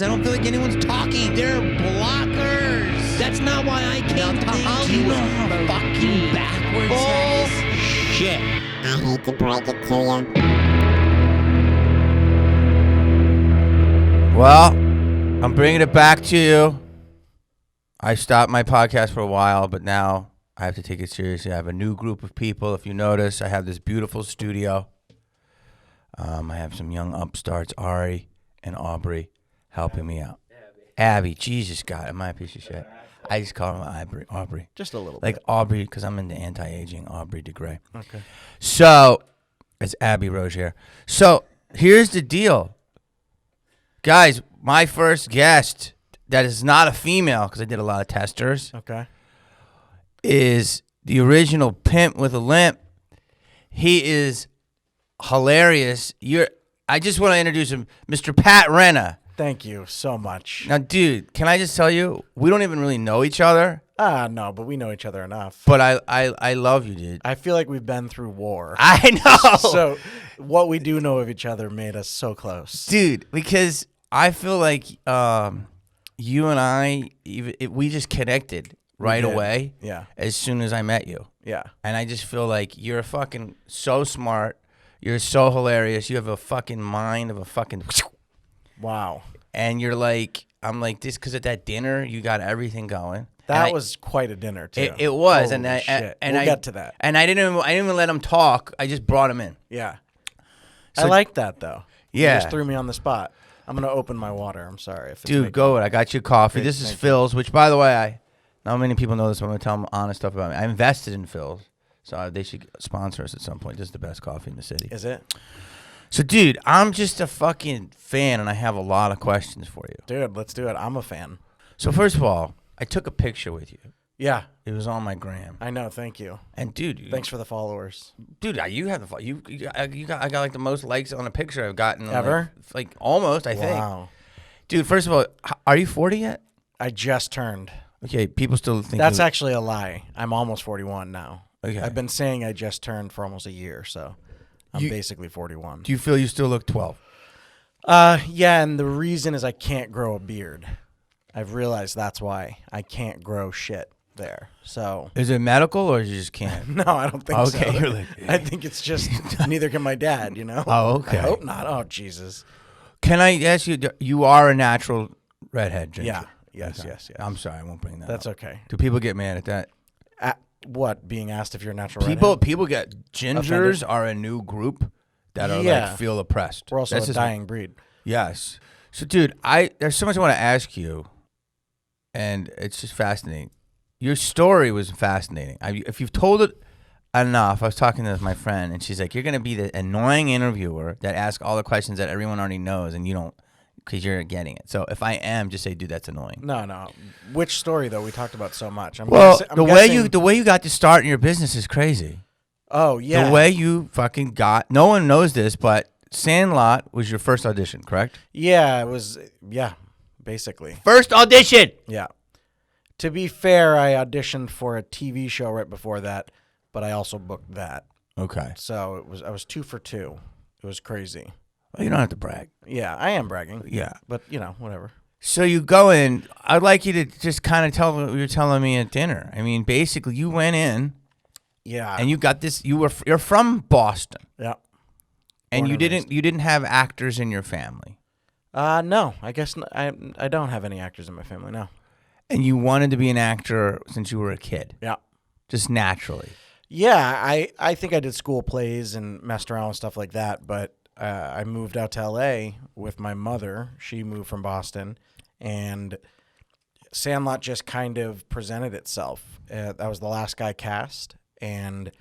I don't feel like anyone's talking. They're blockers. That's not why I came to Hollywood. Do you know how fucking backwards that is? Shit. I hate to break it to you. Well, I'm bringing it back to you. I stopped my podcast for a while, but now I have to take it seriously. I have a new group of people. If you notice, I have this beautiful studio. I have some young upstarts, Ari and Aubrey, helping me out. Abby, Jesus God, am I a piece of shit? I just call him Aubrey. Just a little Like bit. Aubrey, because I'm into anti-aging, Aubrey DeGray. Okay. So, it's Abby Rozier. So, here's the deal. Guys, my first guest that is not a female, because I did a lot of testers, Okay. is the original pimp with a limp. He is hilarious. I just want to introduce him, Mr. Pat Renna. Thank you so much. Now, dude, can I just tell you, we don't even really know each other, No, but we know each other enough. but I love you, dude. I feel like we've been through war. I know. So what we do know of each other made us so close. Dude, because I feel like you and I, we just connected right did. away Yeah. as soon as I met you. Yeah. And I just feel like you're fucking so smart. You're so hilarious. You have a fucking mind of a fucking... Wow. And you're like, I'm like, this because at that dinner, you got everything going. That was quite a dinner, too. It was. Holy shit. And we'll I get to that. And I didn't even let him talk. I just brought him in. Yeah. So- I like that, though. Yeah. You just threw me on the spot. I'm going to open my water. I'm sorry. If it's Dude, making- go it. I got you coffee. Great, This is thank you. Phil's, which, by the way, not many people know this, but I'm going to tell them honest stuff about me. I invested in Phil's, so they should sponsor us at some point. This is the best coffee in the city. Is it? So, dude, I'm just a fucking fan, and I have a lot of questions for you. Dude, let's do it. I'm a fan. So, first of all, I took a picture with you. Yeah. It was on my gram. I know. Thank you. And, dude, Thanks for the followers. dude, you have the I got like the most likes on a picture I've gotten Ever? Like almost, I think. Wow. Dude, first of all, are you 40 yet? I just turned. Okay, people still think That's you- actually a lie. I'm almost 41 now. Okay. I've been saying I just turned for almost a year, so I'm You- basically 41. Do you feel you still look 12? Yeah, and the reason is I can't grow a beard. I've realized that's why I can't grow shit there. So Is it medical or you just can't? no, I don't think so. Okay, you're like- I think it's just neither can my dad, you know? Oh, okay. I hope not. Oh, Jesus. Can I ask you? You are a natural redhead drinker. Yeah. Yes, Okay. yes, yes. I'm sorry, I won't bring that. That's up. okay. Do people get mad at that? What, being asked if you're a natural redhead? People get gingers are a new group that are Yeah. like feel oppressed. We're also That's a just- dying breed. Yes. So, dude, there's so much I want to ask you, and it's just fascinating. Your story was fascinating. If you've told it enough, I was talking to my friend, and she's like, "You're gonna be the annoying interviewer that asks all the questions that everyone already knows, and you don't, because you're getting it." So, if I am, just say, "Dude, that's annoying." No. Which story, though? We talked about so much. I'm Well, guessing- I'm the guessing- way you got to start in your business is crazy. Oh, yeah. The way you fucking got. No one knows this, but Sandlot was your first audition, correct? Yeah, it was. Yeah, basically. First audition. Yeah. To be fair, I auditioned for a TV show right before that, but I also booked that. Okay. So I was 2 for 2. It was crazy. Well, you don't have to brag. Yeah, I am bragging. Yeah. But, whatever. So you go in. I'd like you to just kind of tell what you were telling me at dinner. I mean, basically, you went in Yeah. and you got this. You're from Boston, Yeah. and Born you and didn't have actors in your family, No, I guess I don't have any actors in my family, no. and you wanted to be an actor since you were a kid, Yeah. just naturally. Yeah, I think I did school plays and messed around with stuff like that, but I moved out to L.A. with my mother. She moved from Boston, and Sandlot just kind of presented itself. That was the last guy cast, and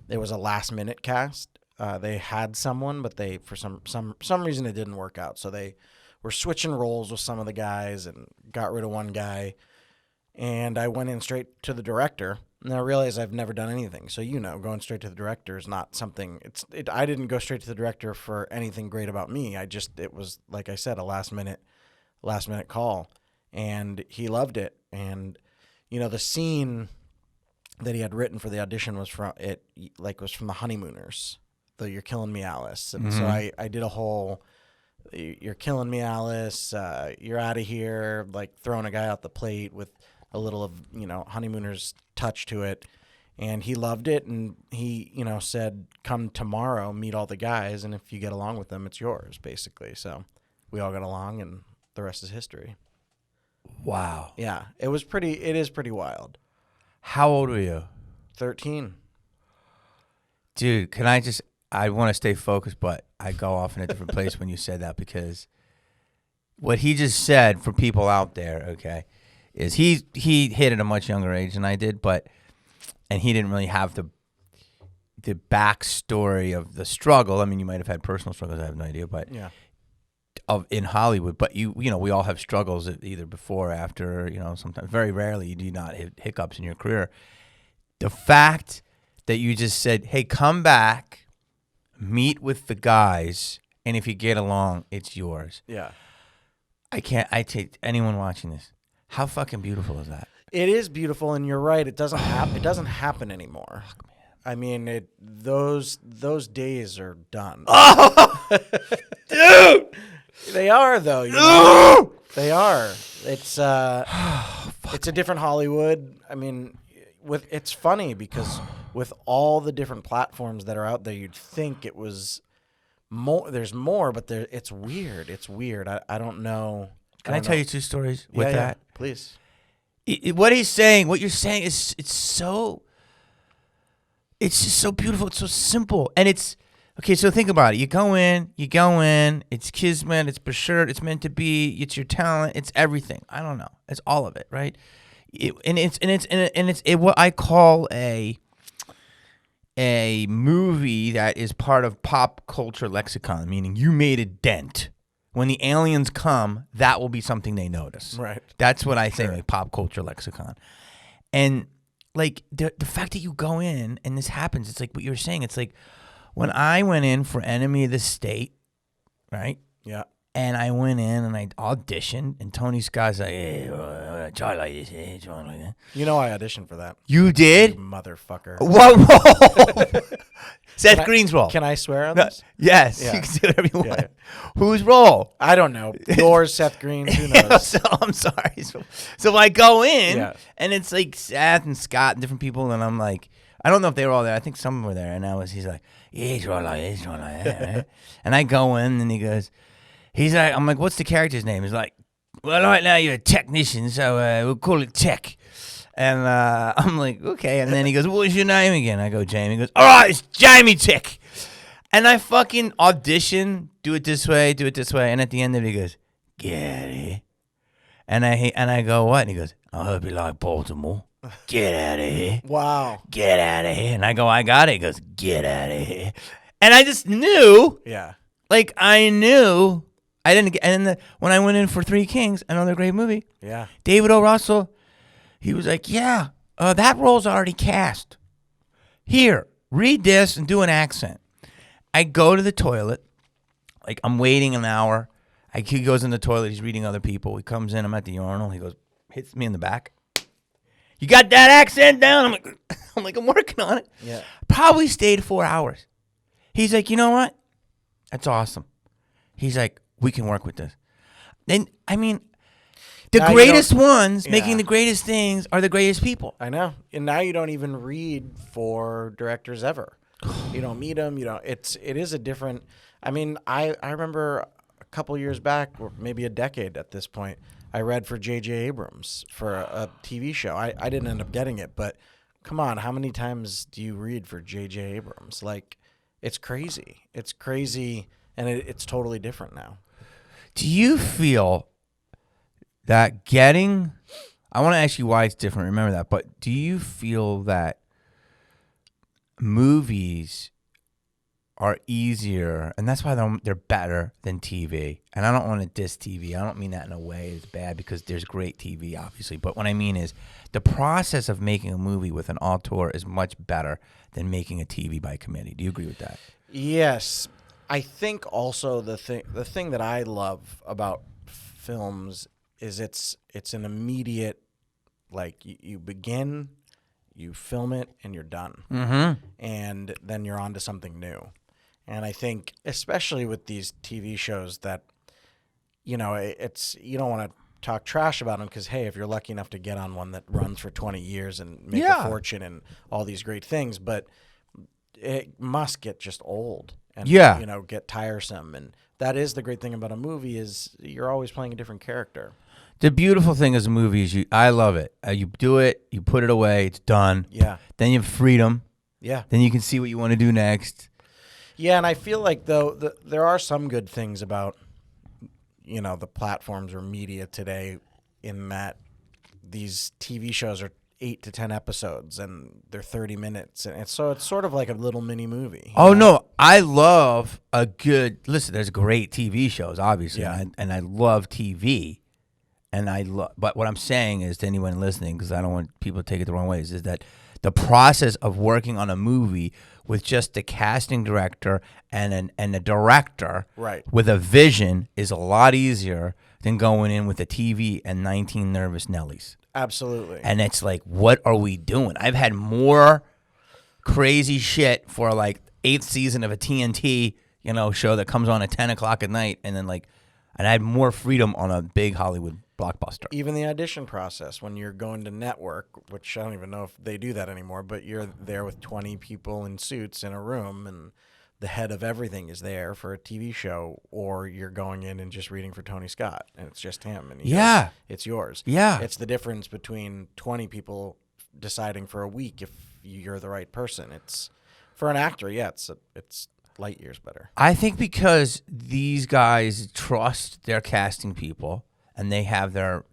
it was a last-minute cast. They had someone, but they for some reason it didn't work out. So they were switching roles with some of the guys and got rid of one guy. And I went in straight to the director, and I realized I've never done anything. So, going straight to the director is not something. I didn't go straight to the director for anything great about me. It was, like I said, a last minute call, and he loved it. And the scene that he had written for the audition was from The Honeymooners, the "You're Killing Me, Alice," and so I did a whole you're killing me, Alice. You're out of here. Like throwing a guy out the plate with a little of, honeymooner's touch to it. And he loved it. And he, said, come tomorrow, meet all the guys. And if you get along with them, it's yours, basically. So we all got along, and the rest is history. Wow. Yeah. It is pretty wild. How old were you? 13. Dude, I want to stay focused, but I go off in a different place when you said that, because what he just said for people out there, okay, is he hit at a much younger age than I did, and he didn't really have the backstory of the struggle. I mean, you might have had personal struggles, I have no idea, but Yeah. in Hollywood, but we all have struggles either before or after, sometimes very rarely you do not hit hiccups in your career. The fact that you just said, hey, come back, meet with the guys, and if you get along, it's yours. Yeah. I take anyone watching this. How fucking beautiful is that? It is beautiful, and you're right. It doesn't happen. It doesn't happen anymore. Fuck, man. I mean, those days are done. Dude! They are, though. They are. It's it's a different Hollywood. I mean, it's funny because with all the different platforms that are out there, you'd think it was more. There's more, but it's weird. It's weird. I don't know. Can I tell you two stories with Yeah, that? please. What you're saying is it's just so beautiful. It's so simple, and it's okay. So think about it. You go in. It's kismet. It's beshirt. It's meant to be. It's your talent. It's everything. I don't know. It's all of it, right? It's what I call a movie that is part of pop culture lexicon, meaning you made a dent. When the aliens come, that will be something they notice. Right. That's what I say, like pop culture lexicon. And like the fact that you go in and this happens, it's like what you were saying. It's like when I went in for Enemy of the State, right? Yeah. And I went in and I auditioned, and Tony Scott's like, hey, try like this, hey, try like that. I auditioned for that. You did? You motherfucker. What role? Seth Green's role. Can I swear on this? Yes, Yeah. you can do whatever you want. Yeah. Whose role? I don't know. Yours, Seth Green's, who knows? So I'm sorry. So I go in, Yeah. and it's like Seth and Scott and different people, and I'm like, I don't know if they were all there. I think some were there, and he's like, yeah, he's all like that. Right? And I go in, and he goes, I'm like, what's the character's name? He's like, well, right now you're a technician, so we'll call it Tech. And I'm like, okay. And then he goes, what's your name again? I go, Jamie. He goes, all right, it's Jamie Tech. And I fucking audition, do it this way. And at the end of it, he goes, get it. And I go, what? And he goes, I hope you like Baltimore. Get out of here. Wow. Get out of here. And I go, I got it. He goes, get out of here. And I just knew. Yeah. Like, I knew. I didn't get, and then when I went in for Three Kings, another great movie. Yeah. David O. Russell, he was like, yeah, that role's already cast. Here, read this and do an accent. I go to the toilet. Like, I'm waiting an hour. He goes in the toilet. He's reading other people. He comes in. I'm at the urinal. He goes, hits me in the back. You got that accent down? I'm like, I'm working on it. Yeah. Probably stayed 4 hours. He's like, you know what? That's awesome. He's like, we can work with this. And I mean, the Now greatest ones Yeah. making the greatest things are the greatest people. I know. And now you don't even read for directors ever. You don't meet them. It is a different. I mean, I remember a couple years back, or maybe a decade at this point, I read for J.J. Abrams for a TV show. I didn't end up getting it, but come on, how many times do you read for J.J. Abrams? Like, it's crazy. It's crazy, and it's totally different now. Do you feel that I want to ask you why it's different, remember that, but do you feel that movies are easier, and that's why they're better than TV? And I don't want to diss TV. I don't mean that in a way it's bad, because there's great TV, obviously. But what I mean is the process of making a movie with an auteur is much better than making a TV by committee. Do you agree with that? Yes. I think also the thing that I love about films is it's an immediate, like, you begin, you film it, and you're done. Mm-hmm. And then you're on to something new. And I think, especially with these TV shows that it's you don't want to talk trash about them because, hey, if you're lucky enough to get on one that runs for 20 years and make a fortune and all these great things, but it must get just old and, get tiresome. And that is the great thing about a movie is you're always playing a different character. The beautiful thing is a movie is I love it. You do it, you put it away, it's done. Yeah. Then you have freedom. Yeah. Then you can see what you want to do next. Yeah, and I feel like, though, there are some good things about the platforms or media today in that these TV shows are 8 to 10 episodes and they're 30 minutes. And so it's sort of like a little mini movie. Oh, no. I love a good – listen, there's great TV shows, obviously, and I love TV. But what I'm saying is to anyone listening, because I don't want people to take it the wrong way, is that the process of working on a movie with just the casting director and a director with a vision is a lot easier than going in with a TV and 19 nervous Nellies. Absolutely. And it's like, what are we doing? I've had more crazy shit for like 8th season of a TNT, show that comes on at 10 o'clock at night, and I had more freedom on a big Hollywood blockbuster. Even the audition process when you're going to network, which I don't even know if they do that anymore, but you're there with 20 people in suits in a room and the head of everything is there for a TV show, or you're going in and just reading for Tony Scott and it's just him and it's yours. Yeah. It's the difference between 20 people deciding for a week if you're the right person. It's for an actor, it's light years better. I think because these guys trust their casting people and they have their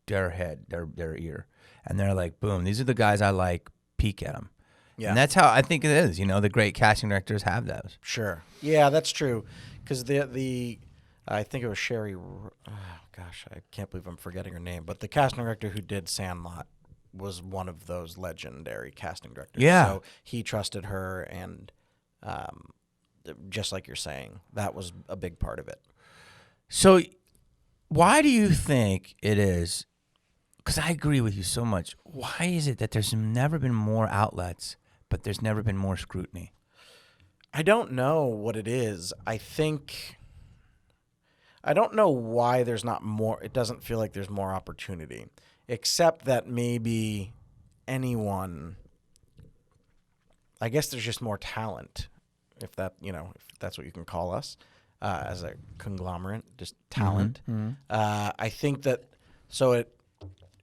head, their ear, and they're like, boom, these are the guys I like, peek at them. Yeah. And that's how I think it is. The great casting directors have those. Sure. Yeah, that's true. Because I think it was Sherry, I can't believe I'm forgetting her name, but the casting director who did Sandlot was one of those legendary casting directors. Yeah. So he trusted her, and just like you're saying, that was a big part of it. So why do you think it is, because I agree with you so much, why is it that there's never been more outlets, but there's never been more scrutiny? I don't know what it is. I don't know why there's not more. It doesn't feel like there's more opportunity, except that maybe anyone, I guess there's just more talent, if that's what you can call us. As a conglomerate, just talent. Mm-hmm. I think that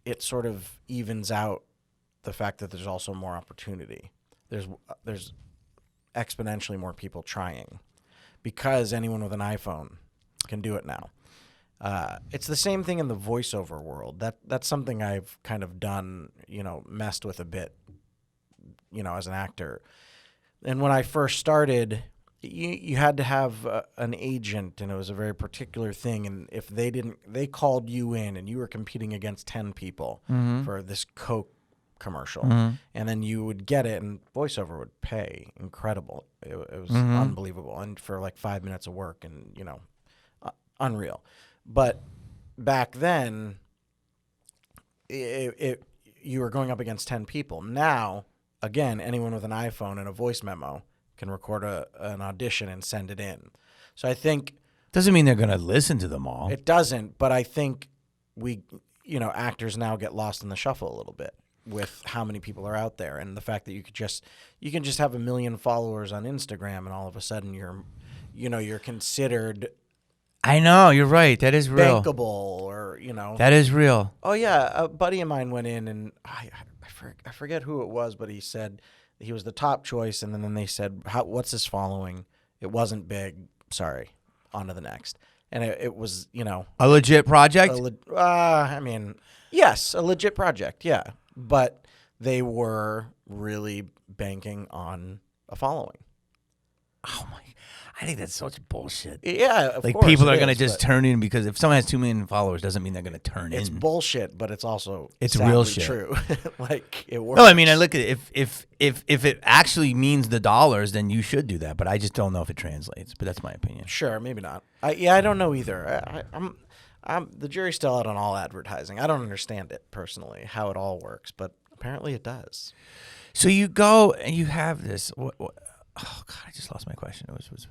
it sort of evens out the fact that there's also more opportunity. There's exponentially more people trying because anyone with an iPhone can do it now. It's the same thing in the voiceover world. That's something I've kind of done, messed with a bit, as an actor. And when I first started, you had to have an agent, and it was a very particular thing. And if they called you in, and you were competing against 10 people for this Coke commercial, and then you would get it, and voiceover would pay incredible. It was unbelievable, and for like 5 minutes of work, and unreal. But back then, you were going up against 10 people. Now, again, anyone with an iPhone and a voice memo can record an audition and send it in. So I think doesn't mean they're going to listen to them all. It doesn't, but I think actors now get lost in the shuffle a little bit with how many people are out there, and the fact that you can just have 1 million followers on Instagram, and all of a sudden you're considered. I know, you're right. That is real. Bankable, or That is real. Oh yeah, a buddy of mine went in, and I forget who it was, but he said he was the top choice, and then they said, what's his following? It wasn't big. Sorry. On to the next. And it was, a legit project? Yes, a legit project, yeah. But they were really banking on a following. Oh, my. I think that's such bullshit. Yeah, of course. Like, people are going to just turn in because if someone has 2 million followers, doesn't mean they're going to turn in. It's bullshit, but it's also real shit. True. Like, it works. No, I mean, I look at it. If it actually means the dollars, then you should do that. But I just don't know if it translates. But that's my opinion. Sure, maybe not. I don't know either. I'm the jury's still out on all advertising. I don't understand it personally, how it all works, but apparently it does. So you go and you have this. Oh God, I just lost my question. It was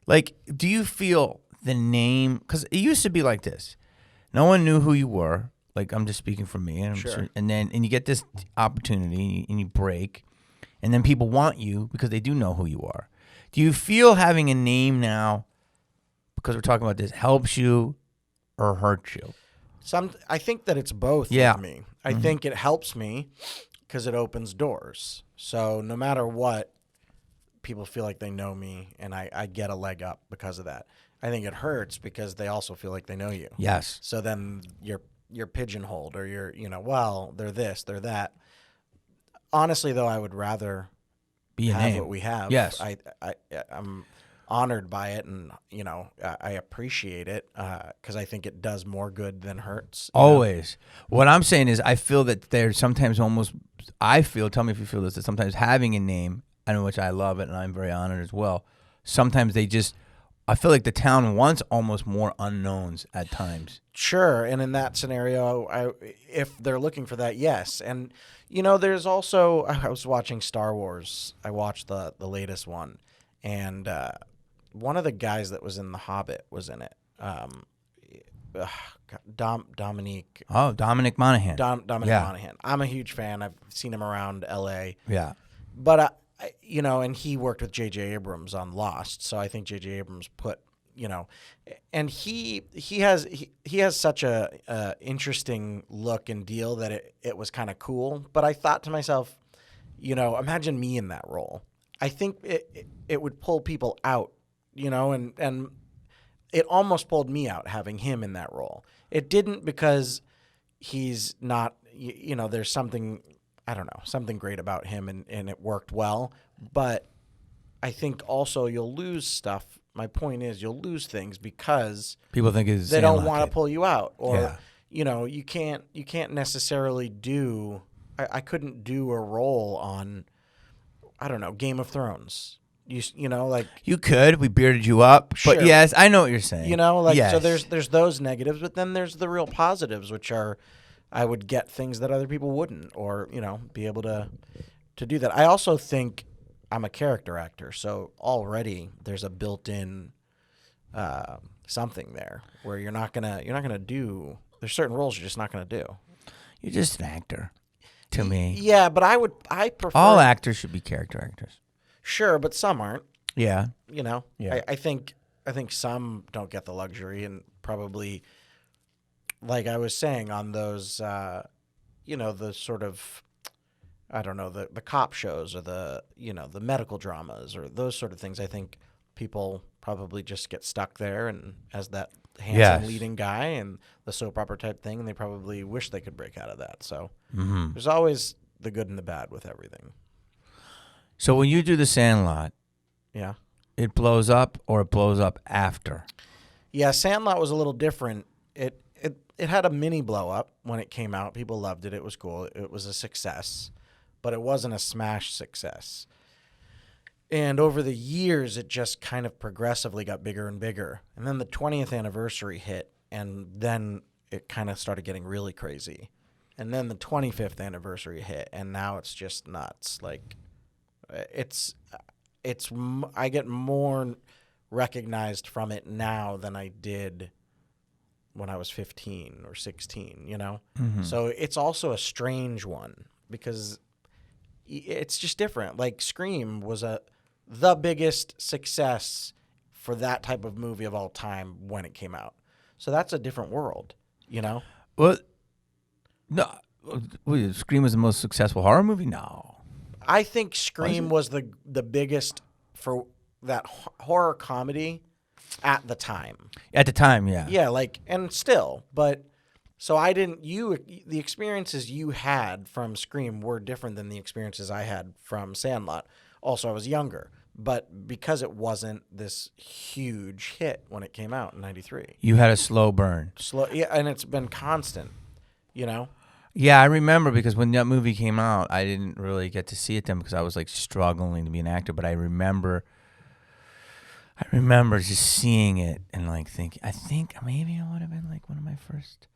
like, do you feel the name, because it used to be like this. No one knew who you were. Like, I'm just speaking for me. And, Sure. and you get this opportunity and you break. And then people want you because they do know who you are. Do you feel having a name now, because we're talking about this, helps you or hurts you? I think that it's both Yeah. with me. I think it helps me because it opens doors. So no matter what, people feel like they know me, and I get a leg up because of that. I think it hurts because they also feel like they know you. Yes. So then you're pigeonholed, or well, they're this, they're that. Honestly, though, I would rather Be a have name. what we have. Yes. I'm honored by it, and I appreciate it because I think it does more good than hurts. Always. What I'm saying is, I feel that there's sometimes almost, tell me if you feel this, that sometimes having a name, I know, which I love it, and I'm very honored as well, sometimes I feel like the town wants almost more unknowns at times. Sure, and in that scenario, if they're looking for that, yes. And there's also, I was watching Star Wars. I watched the latest one, and one of the guys that was in The Hobbit was in it. Dominique. Oh, Dominic Monaghan. Dominic Yeah. Monaghan. I'm a huge fan. I've seen him around L.A. Yeah. But and he worked with J.J. Abrams on Lost, so I think J.J. Abrams put, and he has such a interesting look and deal that it was kind of cool. But I thought to myself, imagine me in that role. I think it would pull people out, and it almost pulled me out having him in that role. It didn't, because he's not, there's something, I don't know, something great about him, and it worked well. But I think also you'll lose stuff. My point is, you'll lose things because People think it's they don't Sandlot want to kid. pull you out, or Yeah. you can't necessarily do. I couldn't do a role on, I don't know, Game of Thrones. Like, You could. We bearded you up. But Sure. yes, I know what you're saying. So Yes. there's those negatives, but then there's the real positives, which are I would get things that other people wouldn't, or be able to do that. I also think I'm a character actor, so already there's a built-in something there where you're not gonna do. There's certain roles you're just not gonna do. You're just an actor to me. Yeah, but I prefer All actors should be character actors. Sure, but some aren't. Yeah. Yeah. I think some don't get the luxury, and probably, like I was saying, on those the sort of, I don't know, the cop shows, or the the medical dramas, or those sort of things. I think people probably just get stuck there, and as that handsome leading guy and the soap opera type thing, and they probably wish they could break out of that. So there's always the good and the bad with everything. So when you do the Sandlot, Yeah. it blows up or it blows up after? Yeah, Sandlot was a little different. It had a mini blow up when it came out. People loved it. It was cool. It was a success, but it wasn't a smash success. And over the years, it just kind of progressively got bigger and bigger. And then the 20th anniversary hit, and then it kind of started getting really crazy. And then the 25th anniversary hit, and now it's just nuts. Like, I get more recognized from it now than I did when I was 15 or 16, So it's also a strange one because it's just different. Like, Scream was the biggest success for that type of movie of all time when it came out. So that's a different world, Well, no. Scream was the most successful horror movie? No. I think Scream was the biggest for that horror comedy at the time. At the time, yeah. Yeah, and still, but so the experiences you had from Scream were different than the experiences I had from Sandlot. Also, I was younger, but because it wasn't this huge hit when it came out in '93. You had a slow burn. Yeah, and it's been constant, Yeah, I remember because when that movie came out, I didn't really get to see it then because I was struggling to be an actor. But I remember just seeing it and thinking, I think maybe it would have been one of my first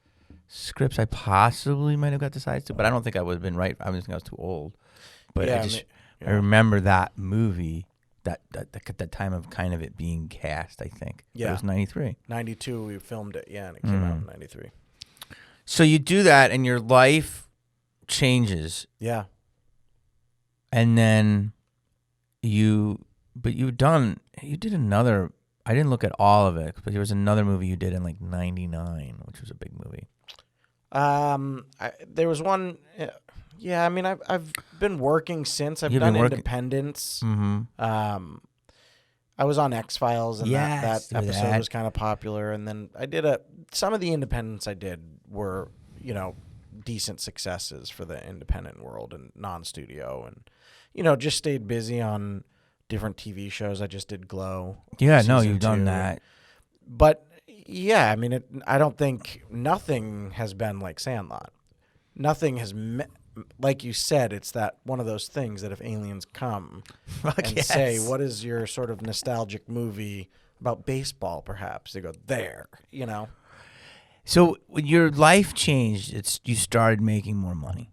scripts I possibly might have got the sides to, but I don't think I would have been right. I was too old. But Yeah, I remember that movie that time of kind of it being cast, I think. Yeah. It was 93. 92 we filmed it, and it came out in 93. So you do that and your life changes. Yeah. And then you did another, I didn't look at all of it, but there was another movie you did in like 99, which was a big movie. There was one. Yeah, I mean, I've been working since. I've You've done been working- Independence. Mm-hmm. I was on X-Files, and Yes, that do episode that. was kind of popular. And then I did some of the Independents I did were, decent successes for the independent world and non-studio, and just stayed busy on different TV shows. I just did Glow. Yeah, no, season you've done 2. that. But yeah, I mean, I don't think nothing has been like Sandlot. Nothing has, like you said, it's that one of those things that if aliens come and say, "What is your sort of nostalgic movie about baseball?" Perhaps they go there, So when your life changed, you started making more money.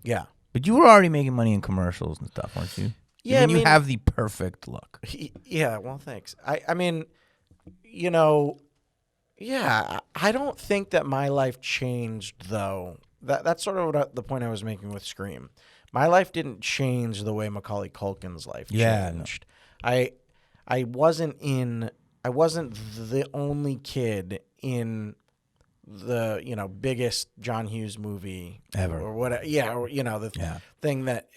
Yeah. But you were already making money in commercials and stuff, weren't you? Yeah, I mean, I you mean- have the perfect look. Yeah. Well, thanks. I mean, yeah. I don't think that my life changed though. That's sort of the point I was making with Scream. My life didn't change the way Macaulay Culkin's life Yeah, changed. I wasn't the only kid in the biggest John Hughes movie Ever. or whatever. Yeah, or the thing that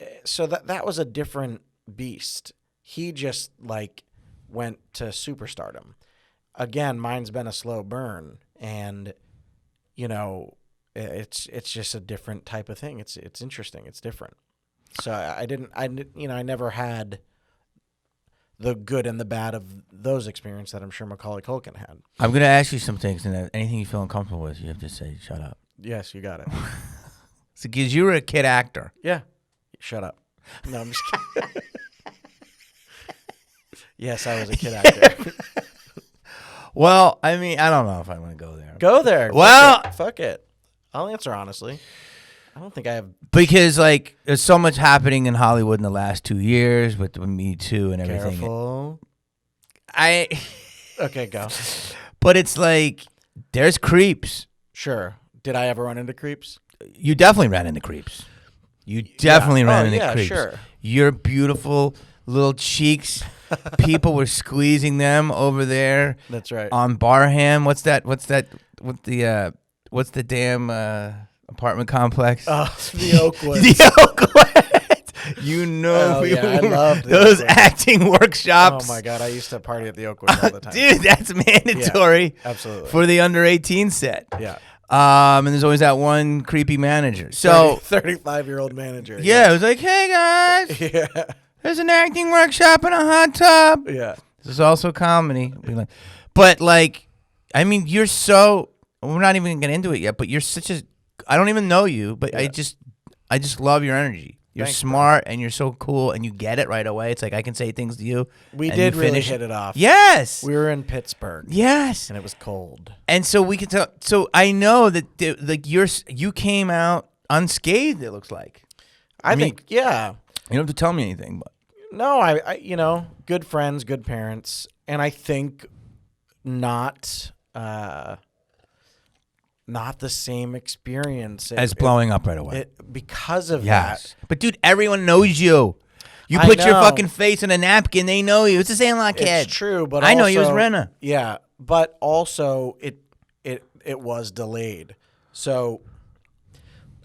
that was a different beast. He just went to superstardom. Again, mine's been a slow burn, and it's just a different type of thing. It's interesting. It's different. So I never had the good and the bad of those experiences that I'm sure Macaulay Culkin had. I'm going to ask you some things, and anything you feel uncomfortable with, you have to say, shut up. Yes, you got it. So, because you were a kid actor. Yeah. Shut up. No, I'm just kidding. Yes, I was a kid actor. Well, I mean, I don't know if I want to go there. Go there. Well- fuck it. I'll answer honestly. I don't think I have. Because, there's so much happening in Hollywood in the last 2 years with Me Too and everything. Careful. Okay, go. But it's there's creeps. Sure. Did I ever run into creeps? You definitely ran into creeps. You definitely ran into yeah, creeps. sure. Your beautiful little cheeks. People were squeezing them over there. That's right. On Barham. What's the damn apartment complex? The Oakwood. The Oakwood. You know, Oh, yeah, I loved the those Oakwood. acting workshops. Oh my God, I used to party at the Oakwood all the time. Dude, that's mandatory. Absolutely. For the under 18 set. Yeah. And there's always that one creepy manager. So 35-year-old manager. yeah, it was like, hey guys, Yeah. there's an acting workshop in a hot tub. Yeah. This is also comedy. But I mean, you're so. We're not even gonna get into it yet. But you're such a. I don't even know you, but I just love your energy. You're Thanks, smart and you're so cool and you get it right away. It's like I can say things to you. We and did you really finish hit it off. Yes. We were in Pittsburgh. Yes. And it was cold. And so we can tell. So I know that you came out unscathed. It looks like. I mean- think, yeah. You don't have to tell me anything, but No, I good friends, good parents, and I think not the same experience as blowing up right away. because of Yes. But dude, everyone knows you. You I put your know. fucking face in a napkin, they know you. It's a Sandlot that. kid. It's true, but I know you as also- Renna. Yeah, but also it was delayed. So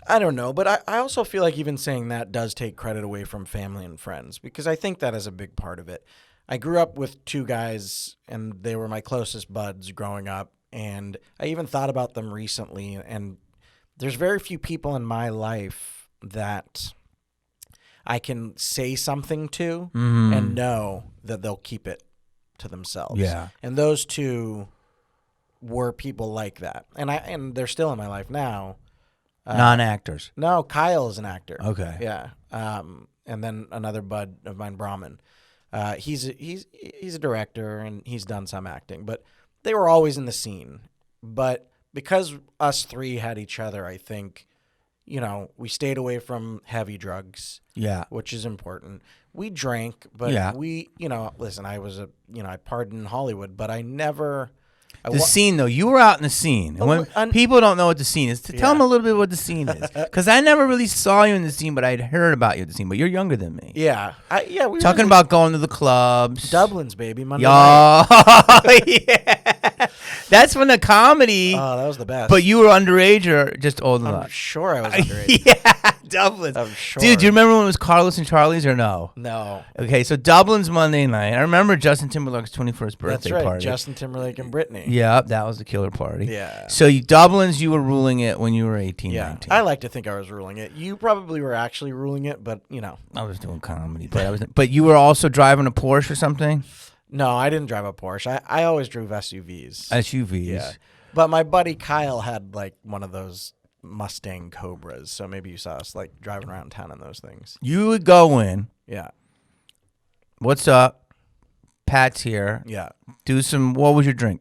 I don't know, but I also feel like even saying that does take credit away from family and friends because I think that is a big part of it. I grew up with two guys, and they were my closest buds growing up, and I even thought about them recently, and there's very few people in my life that I can say something to and know that they'll keep it to themselves. Yeah. And those two were people like that. And they're still in my life now. Non-actors. No, Kyle is an actor. Okay. Yeah. And then another bud of mine, Brahman. He's a director and he's done some acting, but they were always in the scene. But because us three had each other, I think, we stayed away from heavy drugs. Yeah. Which is important. we drank, but Yeah. we, listen, I partied in Hollywood, but I never. The scene, though, you were out in the scene. And when people don't know what the scene is, tell them a little bit what the scene is. Because I never really saw you in the scene, but I'd heard about you at the scene. But you're younger than me. Yeah. We were Talking about going to the clubs. Dublin's, baby. Monday Yo, night. yeah. That's when the comedy. Oh, that was the best. But you were underage or just old I'm enough? sure I was underage. Yeah, Dublin's. I'm sure. Dude, do you remember when it was Carlos and Charlie's or no? No. Okay, so Dublin's Monday night. I remember Justin Timberlake's 21st birthday That's right. party. Justin Timberlake and Britney. Yeah, that was the killer party. Yeah. So Dublin's, you were ruling it when you were 18, Yeah. 19. I like to think I was ruling it. You probably were actually ruling it, but I was doing comedy, but you were also driving a Porsche or something? No, I didn't drive a Porsche. I always drove SUVs. SUVs. Yeah. But my buddy Kyle had like one of those Mustang Cobras, so maybe you saw us like driving around town in those things. You would go in. Yeah. What's up? Pat's here. Yeah. What was your drink?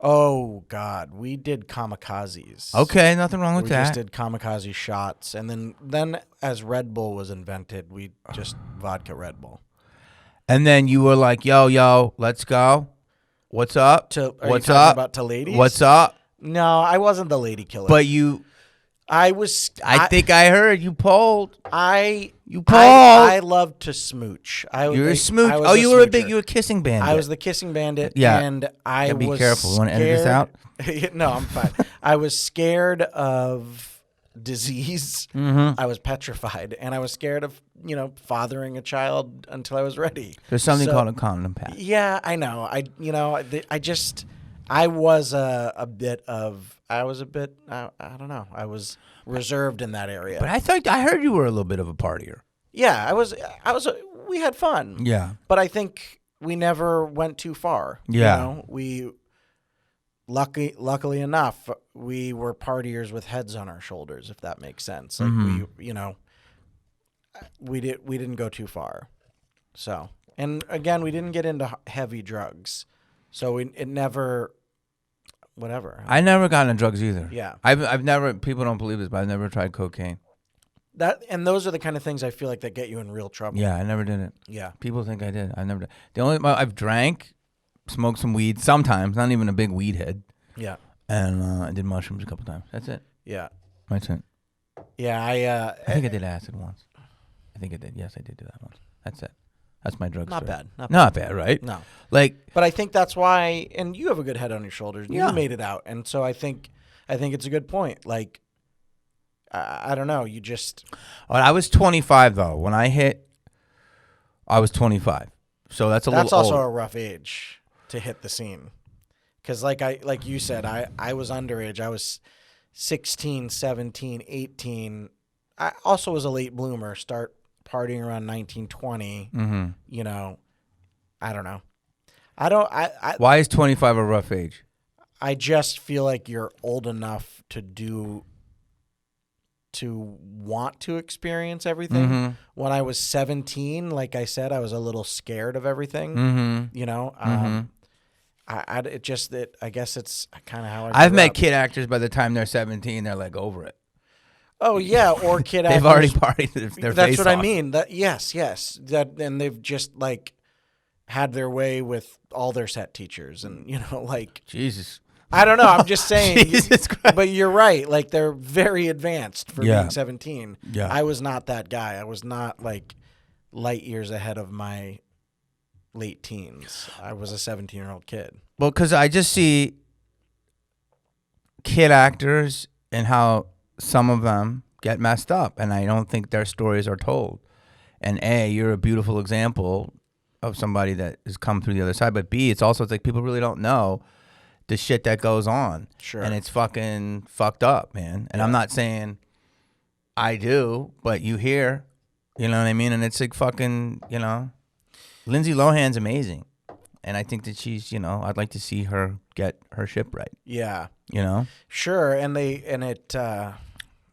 Oh God, we did kamikazes. Okay, nothing wrong with We that. just did kamikaze shots, and then as Red Bull was invented, we just vodka Red Bull. And then you were like, yo, let's go. What's up? What's up? About to ladies? What's up? No, I wasn't the lady killer. But you, I was. I think I heard you pulled. You pulled. I love to smooch. You're a smooch. I was Oh, you were smoocher. you were a kissing bandit. I was the kissing bandit. Yeah. And I Gotta be was careful. You wanna edit this scared- No, I'm fine. I was scared of disease. Mm-hmm. I was petrified, and I was scared of fathering a child until I was ready. There's something So- called a condom pack. Yeah, I know. I was a bit. I don't know. I was reserved in that area. But I heard you were a little bit of a partier. Yeah, I was. We had fun. Yeah. But I think we never went too far. Yeah. We luckily enough, we were partiers with heads on our shoulders, if that makes sense. Like we didn't go too far. So, and again, we didn't get into heavy drugs. So it never whatever. I never got into drugs either. Yeah. I've never, people don't believe this, but I've never tried cocaine. And those are the kind of things I feel like that get you in real trouble. Yeah, I never did it. Yeah. People think I did. I never did. I've drank, smoked some weed sometimes, not even a big weed head. Yeah. And I did mushrooms a couple times. That's it. Yeah. That's it. Yeah, I think I did acid once. I think I did. Yes, I did do that once. That's it. That's my drug not story. bad. Not bad, right? No. Like, but I think that's why, and you have a good head on your shoulders. Yeah. You made it out, and so I think it's a good point. Like, I don't know. You just. I was 25 though. When I hit, I was 25. So that's That's little also old. a rough age to hit the scene, because like you said, I was underage. I was 16, 17, 18. I also was a late bloomer. Start partying around 19, 20. Mm-hmm. I don't know. I Why is 25 a rough age? I just feel like you're old enough to want to experience everything. Mm-hmm. When I was 17, like I said, I was a little scared of everything. Mm-hmm. I guess it's kind of how I've grew met up. kid actors by the time they're 17, they're like over it. Oh yeah, or kid They've actors. already partied their That's face what I off. mean. That yes. That and they've just like had their way with all their set teachers, and like Jesus. I don't know. I'm just saying. Jesus Christ. But you're right. Like they're very advanced for Yeah. being 17. Yeah. I was not that guy. I was not like light years ahead of my late teens. I was a 17-year-old kid. Well, because I just see kid actors and how some of them get messed up, and I don't think their stories are told. And A, you're a beautiful example of somebody that has come through the other side. But B, it's like people really don't know the shit that goes on. Sure. And it's fucking fucked up, man. And I'm not saying I do, but you hear, you know what I mean? And it's like fucking, Lindsay Lohan's amazing. And I think that she's, I'd like to see her get her ship right. Yeah. Sure. And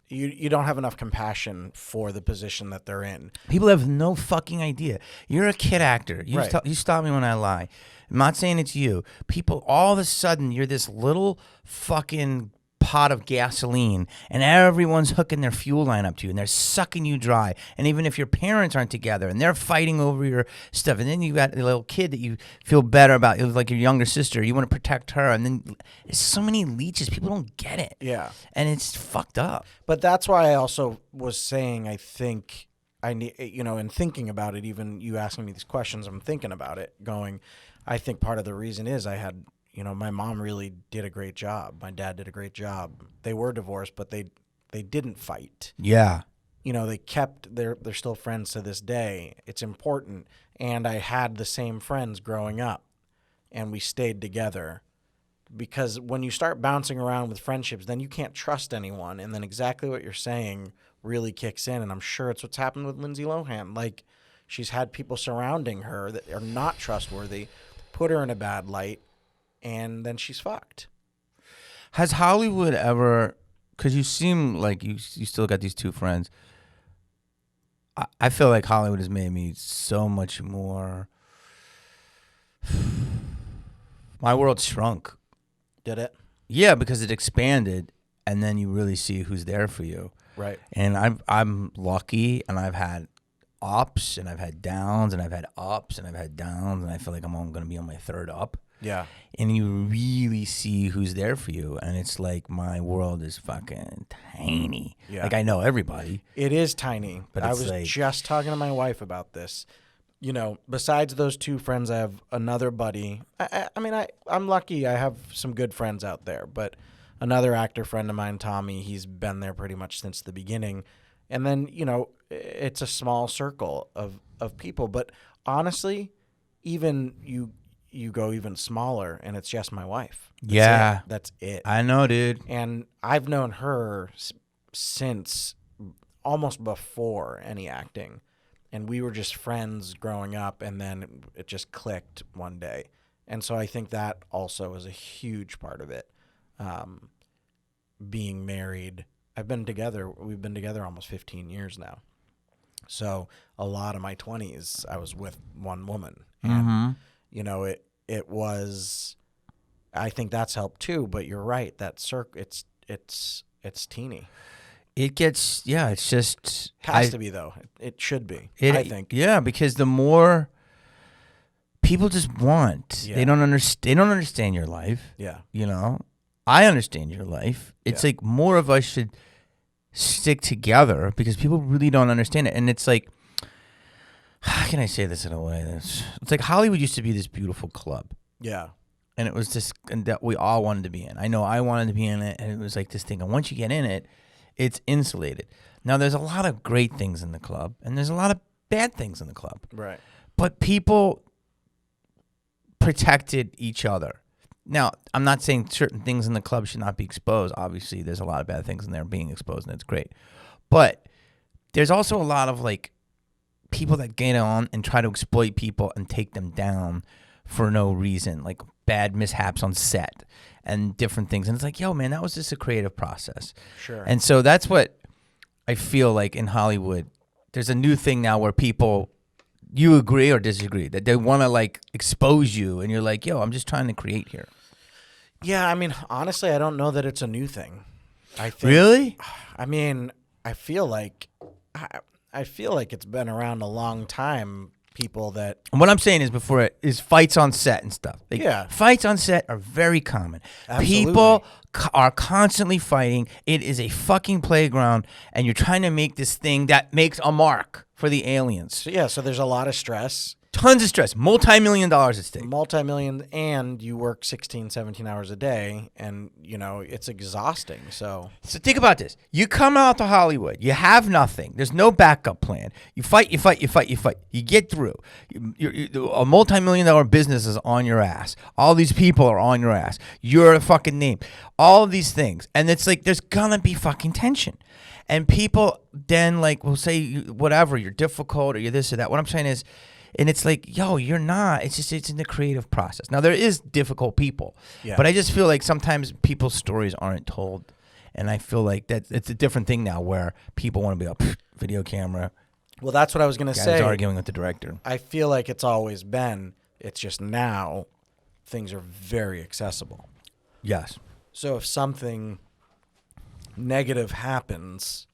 you don't have enough compassion for the position that they're in. People have no fucking idea. You're a kid actor. You, Right. you stop me when I lie. I'm not saying it's you. People, all of a sudden, you're this little fucking pot of gasoline, and everyone's hooking their fuel line up to you, and they're sucking you dry. And even if your parents aren't together, and they're fighting over your stuff, and then you got a little kid that you feel better about, like your younger sister, you want to protect her, and then there's so many leeches. People don't get it. Yeah. And it's fucked up. But that's why I also was saying, I think I need, in thinking about it, even you asking me these questions, I'm thinking about it, going, I think part of the reason is I had, my mom really did a great job. My dad did a great job. They were divorced, but they didn't fight. Yeah. They kept, they're still friends to this day. It's important. And I had the same friends growing up, and we stayed together. Because when you start bouncing around with friendships, then you can't trust anyone. And then exactly what you're saying really kicks in. And I'm sure it's what's happened with Lindsay Lohan. Like, she's had people surrounding her that are not trustworthy, put her in a bad light, and then she's fucked. Has Hollywood ever, because you seem like you still got these two friends, I feel like Hollywood has made me so much more, my world shrunk. Did it? Yeah, because it expanded, and then you really see who's there for you. Right. And I'm lucky, and I've had ups, and I've had downs, and I've had ups, and I've had downs, and I feel like I'm going to be on my third up. Yeah. And you really see who's there for you, and it's like my world is fucking tiny. Yeah. Like, I know everybody. It is tiny. But I it's was like, just talking to my wife about this. Besides those two friends, I have another buddy. I'm lucky. I have some good friends out there, but another actor friend of mine, Tommy, he's been there pretty much since the beginning. And then, it's a small circle of people. But honestly, even you go even smaller, and it's just my wife. That's it. I know, dude. And I've known her since almost before any acting. And we were just friends growing up, and then it just clicked one day. And so I think that also is a huge part of it. Being married, we've been together almost 15 years now. So a lot of my 20s, I was with one woman. And, it was, I think that's helped too, but you're right. That it's teeny. It gets, it's just. Has to be, though. It should be, I think. Yeah, because the more people just want, they don't understand your life. Yeah. I understand your life. It's like more of us should stick together because people really don't understand it. And it's like, how can I say this in a way it's like Hollywood used to be this beautiful club. Yeah. And it was just, and that we all wanted to be in. I know I wanted to be in it, and it was like this thing. And once you get in it, it's insulated. Now, there's a lot of great things in the club, and there's a lot of bad things in the club. Right. But people protected each other. Now, I'm not saying certain things in the club should not be exposed. Obviously, there's a lot of bad things in there being exposed, and it's great. But there's also a lot of, like, people that get on and try to exploit people and take them down for no reason, like bad mishaps on set and different things. And it's like, yo, man, that was just a creative process. Sure. And so that's what I feel like in Hollywood. There's a new thing now where people, you agree or disagree, that they want to, like, expose you, and you're like, yo, I'm just trying to create here. Yeah, I mean, honestly, I don't know that it's a new thing. I think, Really? I mean, I feel like it's been around a long time. People that, And what I'm saying is before it is fights on set and stuff. Like, Yeah. Fights on set are very common. Absolutely. People are constantly fighting. It is a fucking playground, and you're trying to make this thing that makes a mark for the aliens. so there's a lot of stress, Tons of stress. $multi-million at stake. multi-million, and you work 16, 17 hours a day, and, it's exhausting. So So think about this. You come out to Hollywood. You have nothing. There's no backup plan. You fight. You get through. A multi-million-dollar business is on your ass. All these people are on your ass. You're a fucking name. All of these things. And it's like there's going to be fucking tension. And people then, like, will say whatever. You're difficult or you're this or that. What I'm saying is, and it's like, yo, you're not. It's just, it's in the creative process. Now, there is difficult people. Yeah. But I just feel like sometimes people's stories aren't told. And I feel like that it's a different thing now where people want to be up, video camera. Well, that's what I was going to Guys say. arguing with the director. I feel like it's always been. It's just now things are very accessible. Yes. So if something negative happens,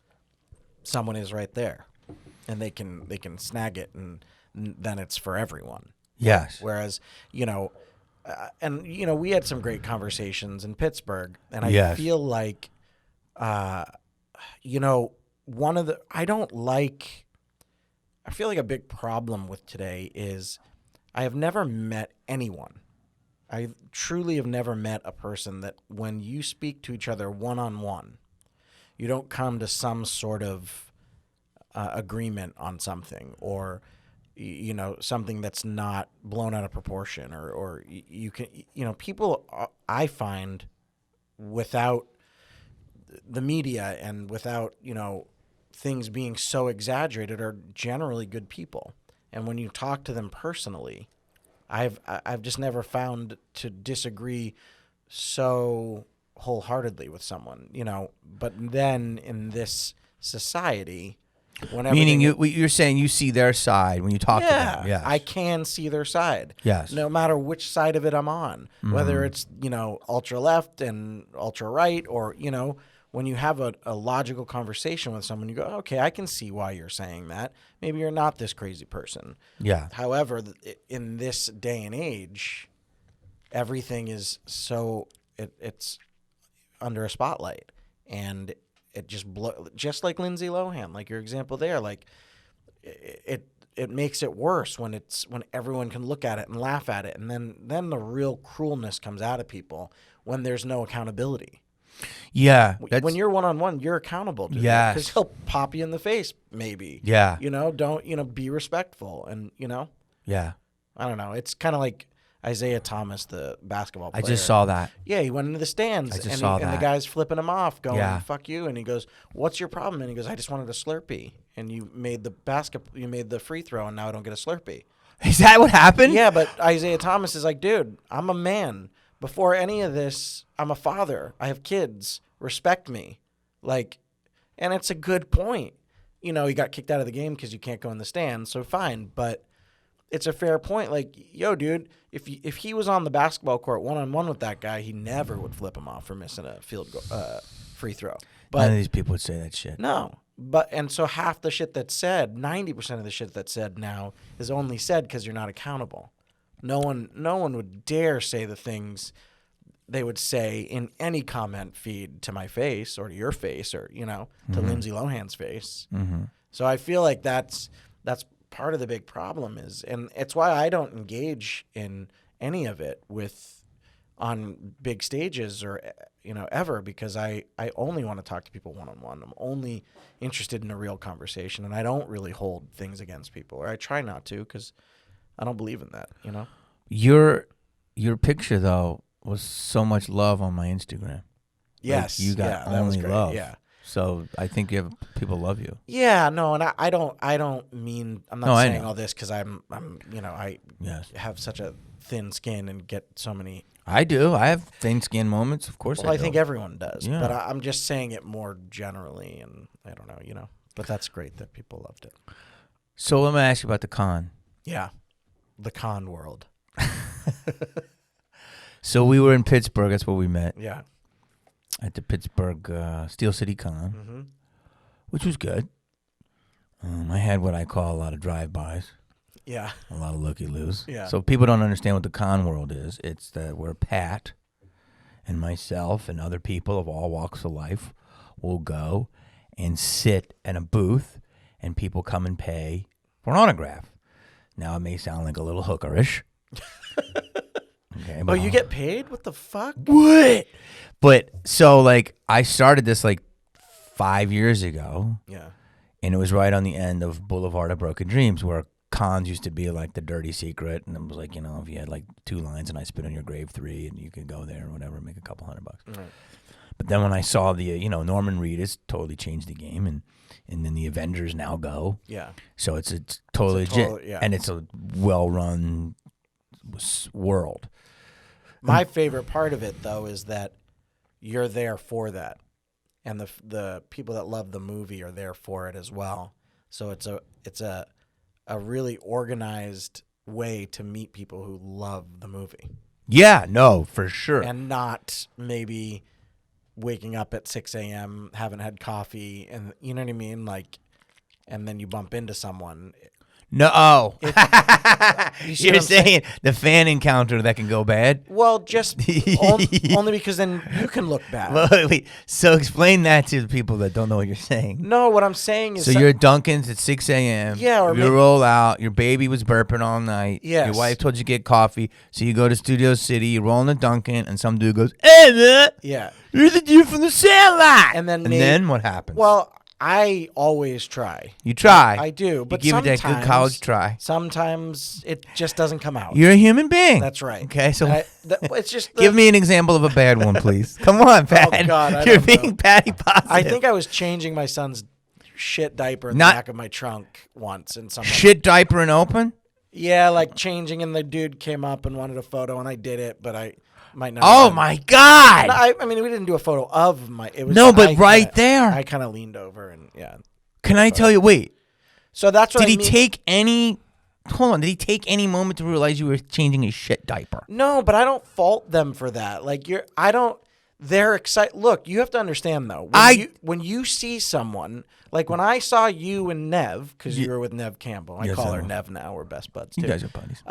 someone is right there, and they can snag it, and then it's for everyone. Yes. Whereas, we had some great conversations in Pittsburgh, and I Yes. feel like, I feel like a big problem with today is I have never met anyone. I truly have never met a person that when you speak to each other one-on-one, you don't come to some sort of agreement on something, or something that's not blown out of proportion, or you can, people, I find, without the media and without, things being so exaggerated, are generally good people. And when you talk to them personally, I've just never found to disagree so wholeheartedly with someone, but then in this society, Meaning you're saying you see their side when you talk to them. Yes. I can see their side. Yes. No matter which side of it I'm on, whether it's, ultra left and ultra right, or, when you have a logical conversation with someone, you go, okay, I can see why you're saying that. Maybe you're not this crazy person. Yeah. However, in this day and age, everything is it's under a spotlight, and it just like Lindsay Lohan, like your example there, like it makes it worse when everyone can look at it and laugh at it, and then the real cruelness comes out of people when there's no accountability. Yeah. When you're one-on-one, you're accountable to Yes. because he'll pop you in the face, maybe. Yeah. Don't, be respectful. And, Yeah. I don't know. It's kind of like Isaiah Thomas, the basketball player. I just saw that. Yeah, he went into the stands, I just and, saw and the that. guy's flipping him off, going, Yeah. fuck you. And he goes, what's your problem? And he goes, I just wanted a Slurpee. And you made the free throw, and now I don't get a Slurpee. Is that what happened? Yeah, but Isaiah Thomas is like, dude, I'm a man. Before any of this, I'm a father. I have kids. Respect me. And it's a good point. He got kicked out of the game because you can't go in the stands, so fine. But it's a fair point. Like, yo, dude, if he was on the basketball court one-on-one with that guy, he never would flip him off for missing a free throw. But None of these people would say that shit. no. And so half the shit that's said, 90% of the shit that's said now is only said because you're not accountable. No one would dare say the things they would say in any comment feed to my face or to your face or, to Lindsay Lohan's face. Mm-hmm. So I feel like that's part of the big problem and it's why I don't engage in any of it on big stages or, ever, because I only want to talk to people one-on-one. I'm only interested in a real conversation, and I don't really hold things against people, or I try not to, because I don't believe in that, Your picture, though, was so much love on my Instagram. Yes. Like, you got that was only great. love. Yeah. So I think people love you. Yeah, no, and I don't mean, I'm not saying all this because I'm I Yes. have such a thin skin and get so many. I do. I have thin skin moments. Of course Well, I do. think everyone does, Yeah. but I'm just saying it more generally, and I don't know, But that's great that people loved it. So let me ask you about the con. Yeah, the con world. So we were in Pittsburgh. That's where we met. Yeah. At the Pittsburgh Steel City Con, Mm-hmm. which was good. I had what I call a lot of drive-bys, Yeah. a lot of looky-loos. Yeah. So people don't understand what the con world is. It's that where Pat and myself and other people of all walks of life will go and sit in a booth, and people come and pay for an autograph. Now, it may sound like a little hookerish. Okay, Oh, you get paid? What the fuck? What? But so I started this 5 years ago, Yeah. and it was right on the end of Boulevard of Broken Dreams, where cons used to be the dirty secret, and it was if you had 2 lines and I spit on your grave 3, and you could go there or whatever, make a couple $100. Right. But then when I saw the Norman Reedus totally changed the game, and then the Avengers now go, Yeah. so it's totally legit, total- yeah. and it's a well-run world. My favorite part of it, though, is that you're there for that, and the people that love the movie are there for it as well. So it's a really organized way to meet people who love the movie, Yeah, no, for sure. and not maybe waking up at 6 a.m., haven't had coffee, and you know what I mean? Like, and then you bump into someone. No. You see what You're I'm saying the fan encounter that can go bad? Well, just only because then you can look bad. Well, wait, so explain that to the people that don't know what you're saying. No, what I'm saying is... So you're at Dunkin's at 6 a.m. Yeah, or you roll out. Your baby was burping all night. Yes. Your wife told you to get coffee. So you go to Studio City. You roll in the Dunkin', and some dude goes, "Hey, man, Yeah. you're the dude from the Sandlot." And then then what happens? Well, I always try. You try. I do, but you give it that good college try. Sometimes it just doesn't come out. You're a human being. That's right. Okay, so it's just give me an example of a bad one, please. Come on, Pat. Oh, God, I You're don't know. being patty positive. I think I was changing my son's shit diaper in the back of my trunk once, and someone shit diaper and open. Yeah, like changing, and the dude came up and wanted a photo, and I did it, but I might not. Oh my God! I mean, we didn't do a photo of my. It was right there. I kind of leaned over and yeah. Can I tell you? Wait. So that's what Did I he mean. take any? Hold on. Did he take any moment to realize you were changing a shit diaper? No, but I don't fault them for that. Like I don't. They're excited. Look, you have to understand though. When you see someone, like when I saw you and Nev, because you were with Nev Campbell. I call her Nev now. We're best buds too. You guys are buddies.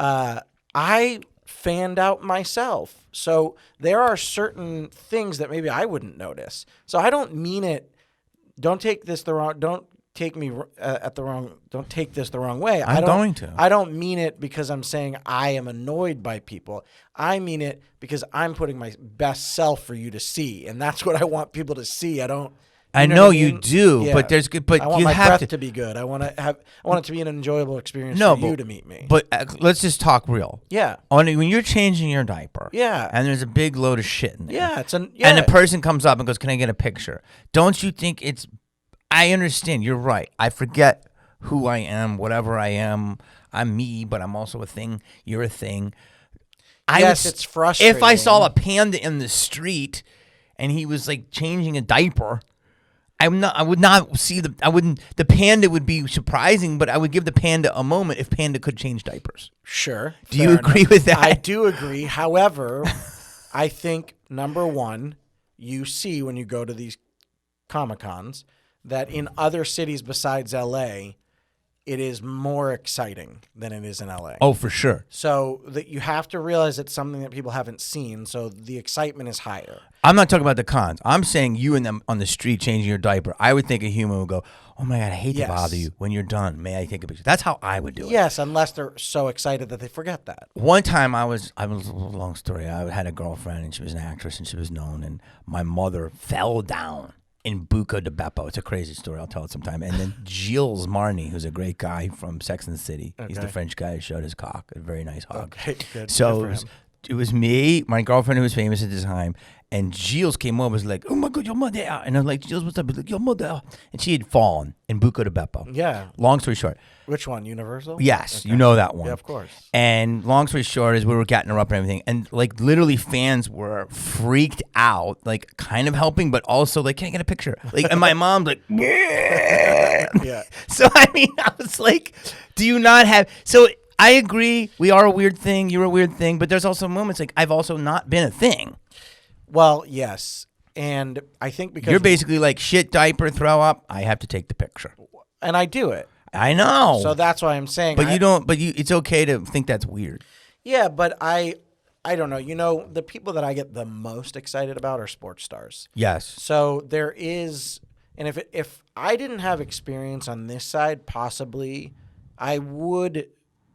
I fanned out myself. So there are certain things that maybe I wouldn't notice. So I don't mean it. Don't take this the wrong. Don't take me at the wrong. Don't take this the wrong way. I'm going to. I don't mean it because I'm saying I am annoyed by people. I mean it because I'm putting my best self for you to see, and that's what I want people to see. I don't. I know you do, but there's good. But I want you my have breath to be good. I want it to be an enjoyable experience No, for you to meet me. But let's just talk real. Yeah. When you're changing your diaper. Yeah. And there's a big load of shit in there. Yeah. And the person comes up and goes, "Can I get a picture?" Don't you think it's? I understand. You're right. I forget who I am, whatever I am. I'm me, but I'm also a thing. You're a thing. Yes, it's frustrating. If I saw a panda in the street and he was like changing a diaper, the panda would be surprising, but I would give the panda a moment if panda could change diapers. Sure. Do you agree with that? I do agree. However, I think, number one, you see when you go to these Comic-Cons that in other cities besides LA, it is more exciting than it is in LA. Oh, for sure. So that you have to realize it's something that people haven't seen, so the excitement is higher. I'm not talking about the cons. I'm saying you and them on the street changing your diaper. I would think a human would go, "Oh my God, I hate to bother you. When you're done, may I take a picture?" That's how I would do it. Yes, unless they're so excited that they forget that. One time I was a long story. I had a girlfriend and she was an actress and she was known, and my mother fell down in Buca di Beppo. It's a crazy story. I'll tell it sometime. And then Gilles Marny, who's a great guy from Sex and the City. He's the French guy who showed his cock. A very nice hug. Okay, good. So Good for it was me, my girlfriend who was famous at the time, and Gilles came over, was like, "Oh my God, your mother." And I was like, "Gilles, what's up?" He's like, "Your mother." And she had fallen in Buca di Beppo. Yeah. Long story short. Which one? Universal? Yes, Okay. you know that one. Yeah, of course. And long story short is we were getting her up and everything. And like literally fans were freaked out, like kind of helping, but also like, "Can I get a picture?" Like, and my mom's like, Yeah. So, I mean, I was like, do you not have... So I agree. We are a weird thing. You're a weird thing. But there's also moments like I've also not been a thing. Well, yes. And I think because... You're basically like, shit, diaper, throw up. I have to take the picture. And I do it. I know. So that's why I'm saying... But you don't... But it's okay to think that's weird. Yeah, but I don't know. You know, the people that I get the most excited about are sports stars. Yes. So there is... And if I didn't have experience on this side, possibly I would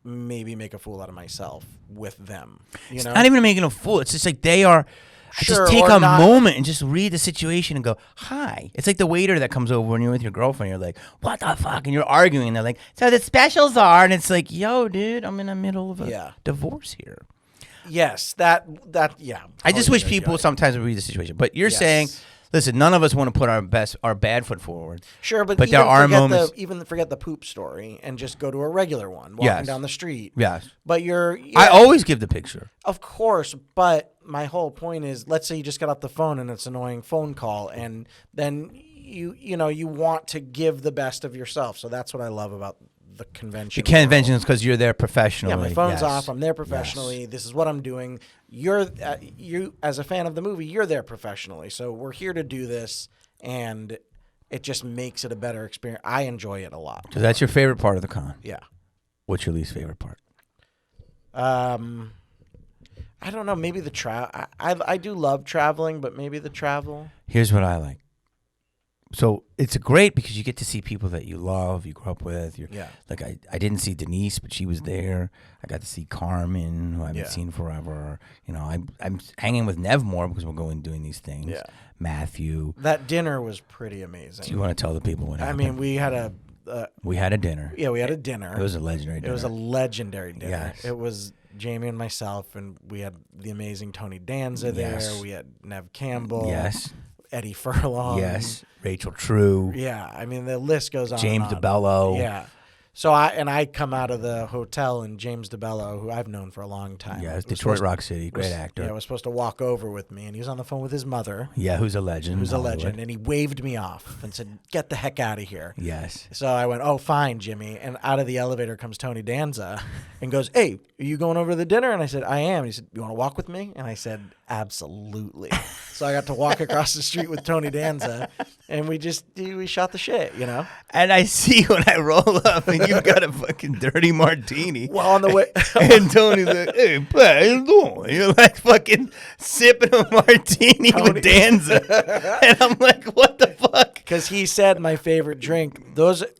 maybe make a fool out of myself with them. You know? Not even making a fool. It's just like they are... Sure, just take or a not. moment and just read the situation and go, "Hi." It's like the waiter that comes over when you're with your girlfriend. You're like, "What the fuck?" And you're arguing. And they're like, "So the specials are." And it's like, "Yo, dude, I'm in the middle of a divorce here." Yes, that yeah. I just wish Totally people enjoy it. sometimes would read the situation. But you're Yes. saying, listen, none of us want to put our bad foot forward. Sure, but there are moments. Even forget the poop story and just go to a regular one walking down the street. Yes. But I always give the picture. Of course, but my whole point is, let's say you just got off the phone and it's an annoying phone call, and then you want to give the best of yourself. So that's what I love about the convention. The convention is because you're there professionally. Yeah, my phone's yes. off. I'm there professionally. This is what I'm doing. You as a fan of the movie, you're there professionally. So we're here to do this, and it just makes it a better experience. I enjoy it a lot. So that's your favorite part of the con. Yeah. What's your least favorite part? I don't know. Maybe the travel. I do love traveling, but maybe the travel. Here's what I like. So it's great because you get to see people that you love, you grew up with. Like I didn't see Denise, but she was there. I got to see Carmen, who I haven't seen forever. You know, I'm hanging with Nev more because we're going doing these things. Yeah. Matthew. That dinner was pretty amazing. Do you want to tell the people what happened? I mean, we had a dinner. Yeah, we had a dinner. It was a legendary dinner. It was a legendary dinner. Yes. It was Jamie and myself, and we had the amazing Tony Danza there. Yes. We had Nev Campbell. Yes. Eddie Furlong. Yes. Rachel True. Yeah. I mean, the list goes on. James and on. DeBello. Yeah. So I come out of the hotel, and James DeBello, who I've known for a long time. Yeah, Detroit Rock City, great actor. Yeah, was supposed to walk over with me, and he was on the phone with his mother. Yeah, who's a legend. Who's a legend, and he waved me off and said, "Get the heck out of here." Yes. So I went, "Oh, fine, Jimmy." And out of the elevator comes Tony Danza and goes, "Hey, are you going over to the dinner?" And I said, "I am." And he said, "You want to walk with me?" And I said, "Absolutely." So I got to walk across the street with Tony Danza, and we shot the shit, you know? And I see when I roll up and you've got a fucking dirty martini. Well, on the way. And Tony's like, "Hey, Pat, how you doing?" You're like fucking sipping a martini with Danza. And I'm like, what the fuck? Because he said my favorite drink,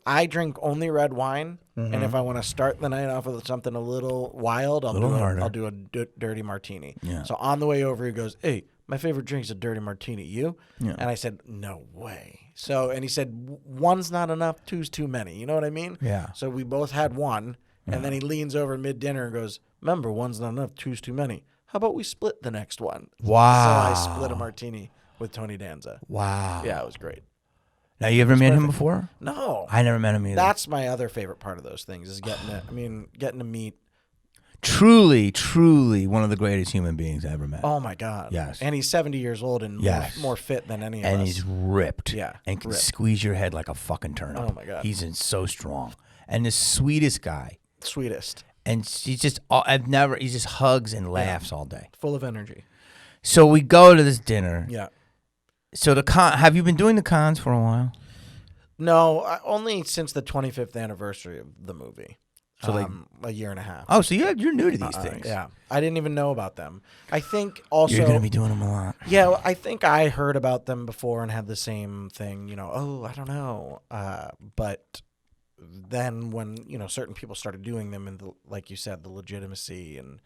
I drink only red wine. Mm-hmm. And if I want to start the night off with something a little wild, I'll do a dirty martini. Yeah. So on the way over, he goes, "Hey, my favorite drink's a dirty martini. You?" Yeah. And I said, "No way." And he said, "One's not enough, two's too many." You know what I mean? Yeah. So we both had one, and then he leans over mid-dinner and goes, "Remember, one's not enough, two's too many. How about we split the next one?" Wow. So I split a martini with Tony Danza. Wow. Yeah, it was great. Now, you ever met him before? No. I never met him either. That's my other favorite part of those things is getting to meet. Truly, truly one of the greatest human beings I ever met. Oh, my God. Yes. And he's 70 years old and more fit than any of us. And he's ripped. Yeah. And can ripped. squeeze your head like a fucking turnip. Oh, my God. He's so strong. And the sweetest guy. Sweetest. And he's just, he just hugs and laughs all day. Full of energy. So we go to this dinner. Yeah. So have you been doing the cons for a while? No, only since the 25th anniversary of the movie. So a year and a half. Oh, so you're new to these things. Yeah. I didn't even know about them. I think also... You're going to be doing them a lot. Yeah, I think I heard about them before and had the same thing, I don't know. But then when, certain people started doing them and, like you said, the legitimacy, and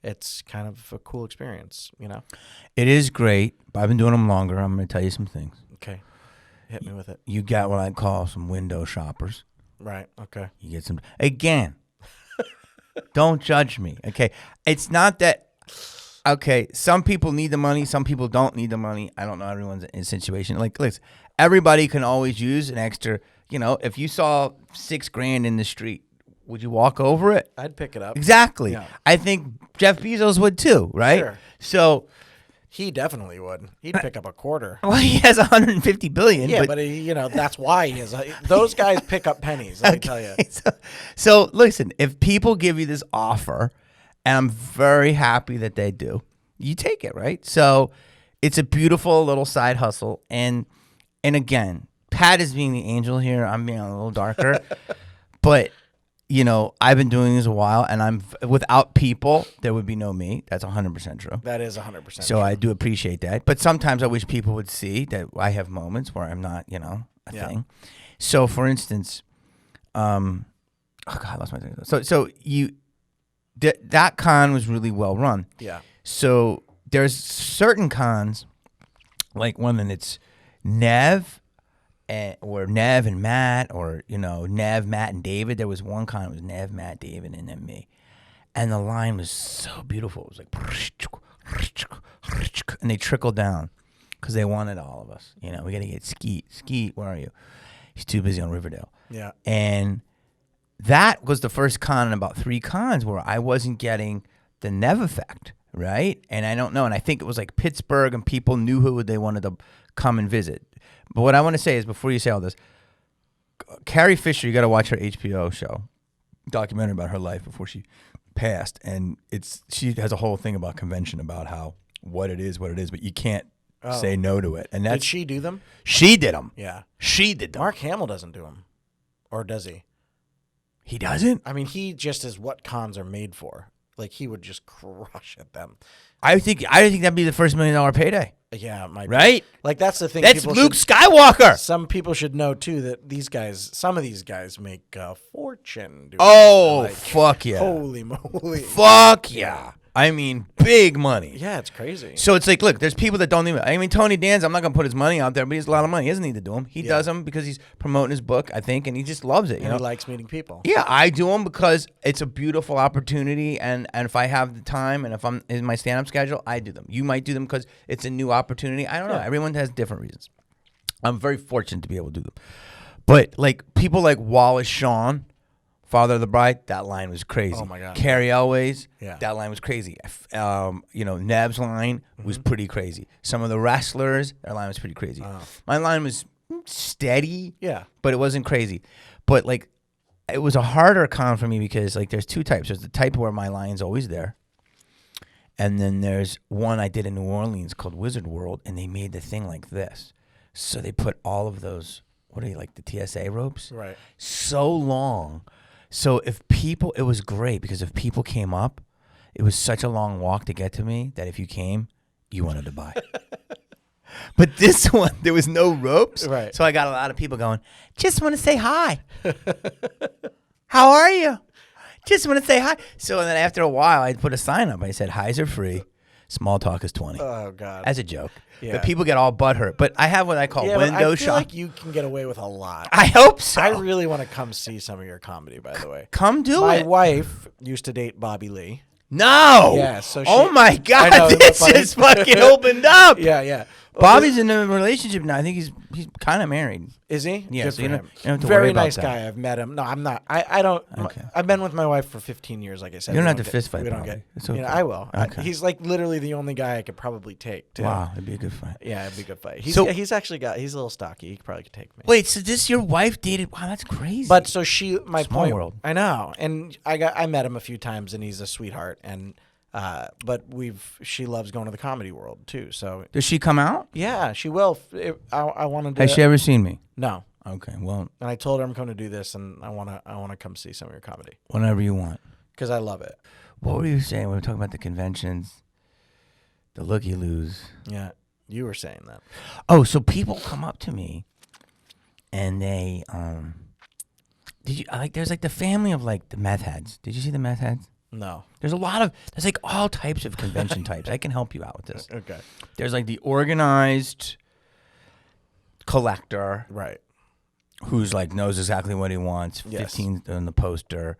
it's kind of a cool experience, It is great, but I've been doing them longer. I'm going to tell you some things. Okay. Hit me with it. You got what I call some window shoppers. Right. Okay. You get some... Again, don't judge me, okay? It's not that... Okay, some people need the money. Some people don't need the money. I don't know everyone's in a situation. Like, listen, everybody can always use an extra... if you saw $6,000 in the street, would you walk over it? I'd pick it up. Exactly. Yeah. I think Jeff Bezos would too, right? Sure. So... He definitely would. He'd pick up a quarter. Well, he has $150 billion. Yeah, but he, that's why he is. Those guys pick up pennies, let me tell you. So listen, if people give you this offer, and I'm very happy that they do, you take it, right? So it's a beautiful little side hustle. And again, Pat is being the angel here. I'm being a little darker. But... I've been doing this a while, and without people, there would be no me. That's 100% true. That is 100% true. So I do appreciate that. But sometimes I wish people would see that I have moments where I'm not, a thing. So, for instance, oh God, I lost my thing. So that con was really well run. Yeah. So there's certain cons, like one that it's Nev. Or Nev and Matt, or Nev, Matt, and David. There was one con. It was Nev, Matt, David, and then me, and the line was so beautiful. It was like, and they trickled down because they wanted all of us. We got to get Skeet. Where are you? He's too busy on Riverdale. Yeah, and that was the first con in about 3 cons where I wasn't getting the Nev effect, right? And I don't know. And I think it was like Pittsburgh, and people knew who they wanted to come and visit. But what I want to say is, before you say all this, Carrie Fisher, you got to watch her HBO show. documentary about her life before she passed, and she has a whole thing about convention about how what it is, but you can't say no to it. And Did she do them? She did them. Yeah. She did them. Mark Hamill doesn't do them. Or does he? He doesn't? I mean, he just is what cons are made for. Like, he would just crush at them. I think that'd be the first $1 million payday. Yeah, it might right? be. Like, that's the thing. That's Luke Skywalker. Some people should know, too, that some of these guys make a fortune. Fuck yeah. Holy moly. Fuck yeah. I mean, big money. Yeah, it's crazy. So it's like, look, there's people that don't even. I mean, Tony Danza, I'm not going to put his money out there, but he has a lot of money. He doesn't need to do them. He does them because he's promoting his book, I think, and he just loves it. He likes meeting people. Yeah, I do them because it's a beautiful opportunity, and if I have the time and if I'm in my stand-up schedule, I do them. You might do them because it's a new opportunity. I don't know. Everyone has different reasons. I'm very fortunate to be able to do them. But, like, people like Wallace Shawn, Father of the Bride, that line was crazy. Oh, my God. Carrie Elways, that line was crazy. Neb's line was pretty crazy. Some of the wrestlers, their line was pretty crazy. My line was steady, but it wasn't crazy. But, like, it was a harder con for me because, like, there's two types. There's the type where my line's always there. And then there's one I did in New Orleans called Wizard World, and they made the thing like this. So they put all of those, the TSA ropes? Right. So long. So it was great because if people came up, it was such a long walk to get to me that if you came, you wanted to buy. But this one, there was no ropes. Right. So I got a lot of people going, just want to say hi. How are you? Just want to say hi. So then after a while, I put a sign up. I said, highs are free. Small talk is 20. Oh, God. As a joke. Yeah. But people get all butthurt. But I have what I call window I feel shop. like you can get away with a lot. I hope so. I really want to come see some of your comedy, by the way. Come do My it. wife used to date Bobby Lee. No. Yeah. So oh my God! I know, This funny? just fucking opened up. Yeah. Bobby's in a relationship now. I think he's kind of married. Is he? Yeah. Good So for you him. don't have to Very worry about nice that. guy. I've met him. No, I'm not. I don't. Okay. I've been with my wife for 15 years. Like I said, You don't We have to get- fist fight, We don't Bobby. get. It's okay. I will. Okay. He's like literally the only guy I could probably take. Too. Wow, it'd be a good fight. Yeah, it'd be a good fight. He's So- actually he's a little stocky. He probably could take me. Wait, so this your wife dated? Wow, that's crazy. But so my Small point. world. I know, and I met him a few times, and he's a sweetheart. And but she loves going to the comedy world too. So does she come out? yeah, she will. I wanted to. Has she ever seen me? No. Okay, well, And I told her I'm coming to do this, and I wanna come see some of your comedy whenever you want. because I love it. What were you saying? We were talking about the conventions, the looky-loos. Yeah, you were saying that. Oh, so people come up to me, and they there's like the family of like the meth heads. Did you see the meth heads? No. There's like all types of convention types. I can help you out with this. Okay. There's like the organized collector Right. who's like knows exactly what he wants. Yes. 15 on the poster.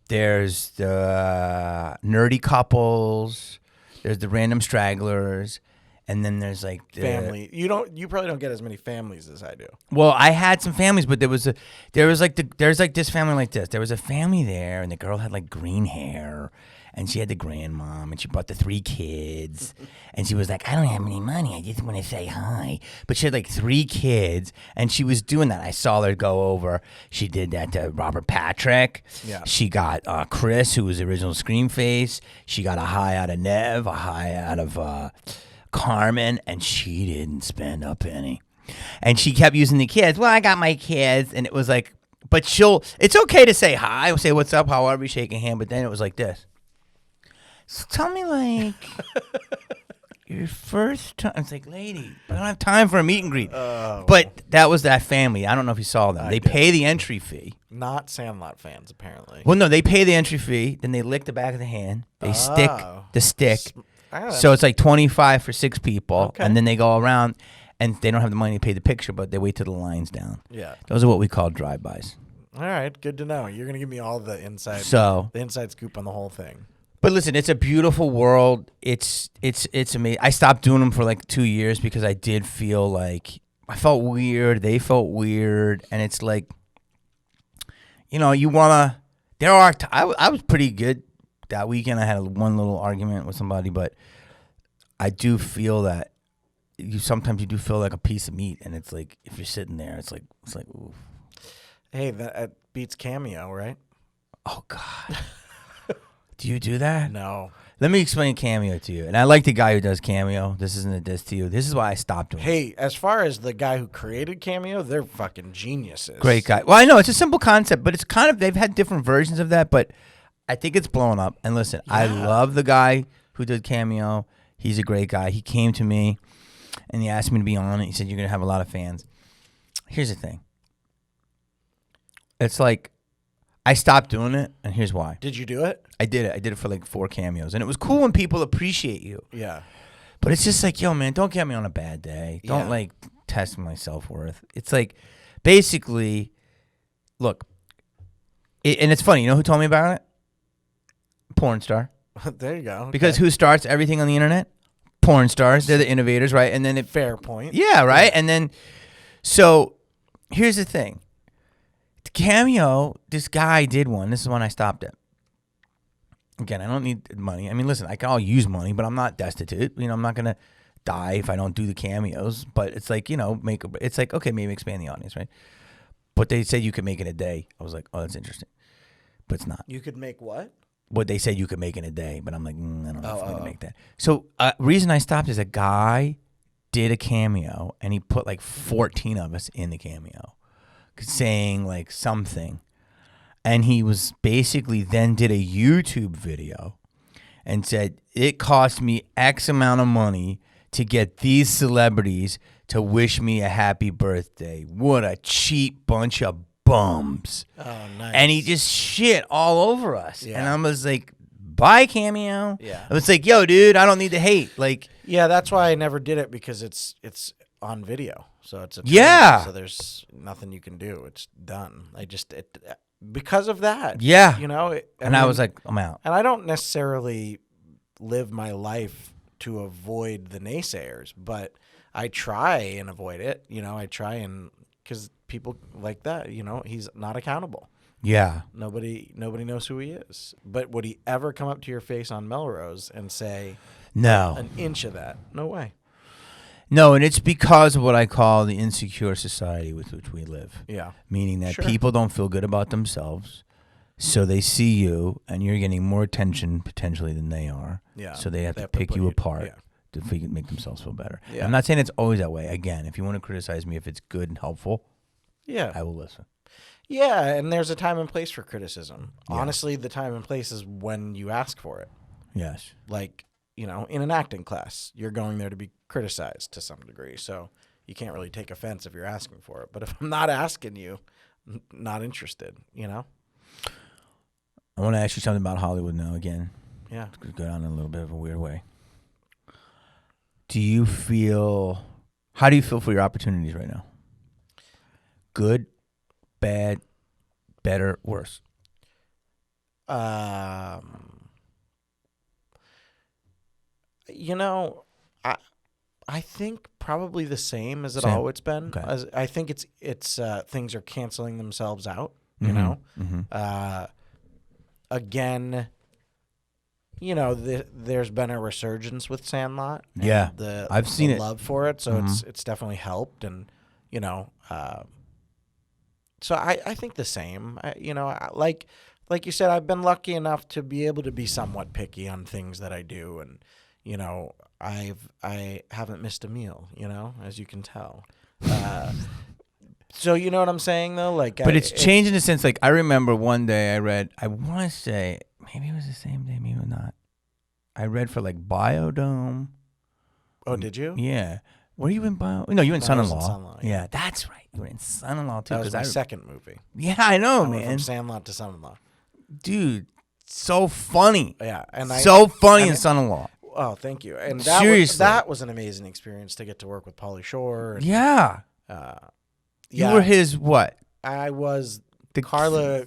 There's the nerdy couples. There's the random stragglers. And then there's like the Family. You probably don't get as many families as I do. Well, I had some families, but there's like this family like this. There was a family there, and the girl had like green hair, and she had the grandmom, and she brought the 3 kids, and she was like, I don't have any money, I just want to say hi. But she had like 3 kids, and she was doing that. I saw her go over. She did that to Robert Patrick. Yeah. She got Chris, who was the original Scream Face. She got a high out of Nev, a high out of Carmen, and she didn't spend a penny. And she kept using the kids. Well, I got my kids. And it was like, but it's okay to say hi, say what's up, how are we, shake a hand. But then it was like this. So tell me, like, your first time. It's like, lady, I don't have time for a meet and greet. But that was that family. I don't know if you saw them. They pay the entry fee. Not Sandlot fans, apparently. Well, no, they pay the entry fee. Then they lick the back of the hand. They stick the stick. So it's like 25 for 6 people, Okay. and then they go around, and they don't have the money to pay the picture, but they wait till the line's down. Yeah. Those are what we call drive-bys. All right. Good to know. You're gonna give me all the inside scoop on the whole thing. But listen, it's a beautiful world. It's amazing. I stopped doing them for like 2 years because I did feel like I felt weird. They felt weird, and it's like, you wanna. I was pretty good. That weekend, I had one little argument with somebody, but I do feel that sometimes you do feel like a piece of meat, and it's like if you're sitting there, it's like ooh. Hey, that beats Cameo, right? Oh God. Do you do that? No. Let me explain Cameo to you. And I like the guy who does Cameo. This isn't a diss to you. This is why I stopped doing it. Hey, as far as the guy who created Cameo, they're fucking geniuses. Great guy. Well, I know it's a simple concept, but it's kind of, they've had different versions of that, but I think it's blowing up. And listen, I love the guy who did Cameo. He's a great guy. He came to me and he asked me to be on it. He said, you're going to have a lot of fans. Here's the thing. It's like, I stopped doing it, and here's why. Did you do it? I did it. I did it for like 4 cameos, and it was cool when people appreciate you. Yeah. But it's just like, yo, man, don't get me on a bad day. Don't Yeah. like test my self-worth. It's like, basically, look, and it's funny. You know who told me about it? Porn star. There you go. Okay. Because who starts everything on the internet? Porn stars. They're the innovators, right? And then it, fair point. yeah, right. And then, so here's the thing. The Cameo, this guy did one. This is when I stopped it. Again, I don't need money. I mean, listen, I can all use money, but I'm not destitute. You know, I'm not gonna die if I don't do the cameos. But it's like, you know, it's like, okay, maybe expand the audience, right? But they said you could make it a day. I was like, oh, that's interesting, but it's not. You could make what? What they said you could make in a day, but I'm like, I don't know if I can make that. So reason I stopped is a guy did a cameo and he put like 14 of us in the cameo saying like something. And he was basically then did a YouTube video and said, it cost me X amount of money to get these celebrities to wish me a happy birthday. What a cheap bunch of bums. Oh, nice. And he just shit all over us. Yeah. And I was like, bye, Cameo. Yeah. I was like, yo, dude, I don't need to hate. Like, Yeah, that's why I never did it, because it's on video. So it's a Yeah. So there's nothing you can do. It's done. Because of that. Yeah. You know. and I was like, I'm out. And I don't necessarily live my life to avoid the naysayers, but I try and avoid it. You know, I try and, because people like that, you know, he's not accountable. Yeah. Nobody knows who he is. But would he ever come up to your face on Melrose and say No. an inch of that? No way. No, and it's because of what I call the insecure society with which we live. Yeah. Meaning that Sure. people don't feel good about themselves, so they see you, and you're getting more attention potentially than they are. Yeah. So they have to put pick you apart Yeah. to make themselves feel better. Yeah. I'm not saying it's always that way. Again, if you want to criticize me, if it's good and helpful, Yeah. I will listen. Yeah, and there's a time and place for criticism. Yeah. Honestly, the time and place is when you ask for it. Yes. Like, you know, in an acting class, you're going there to be criticized to some degree. So you can't really take offense if you're asking for it. But if I'm not asking you, not interested, you know? I want to ask you something about Hollywood now again. Yeah. It's going to go down in a little bit of a weird way. How do you feel for your opportunities right now? Good, bad, better, worse? You know, I think probably the same as it Same. always been. Okay. As I think it's things are canceling themselves out. You know, again, you know, there's been a resurgence with Sandlot. And Yeah, I've seen it. Love for it, so it's definitely helped, and you know, so I think the same. Like you said, I've been lucky enough to be able to be somewhat picky on things that I do, and you know, I haven't missed a meal, you know, as you can tell. So you know what I'm saying, though? Like, But it's changed in the sense, like, I remember one day I read, I want to say, maybe it was the same day, maybe not. I read for, like, Biodome. Oh, did you? Yeah. Were you in Bio? No, you were in No, I was in Son-in-Law. Son-in-Law, Yeah. yeah. That's right. You were in Son-in-Law, too. That was my I, second movie. Yeah, I know, I went man. from Sandlot to Son-in-Law. Dude, so funny. Yeah, and So funny and in Son-in-Law. Oh, thank you. And that Seriously. that was an amazing experience to get to work with Pauly Shore. And, Yeah. yeah, You were his what? I was The Carla.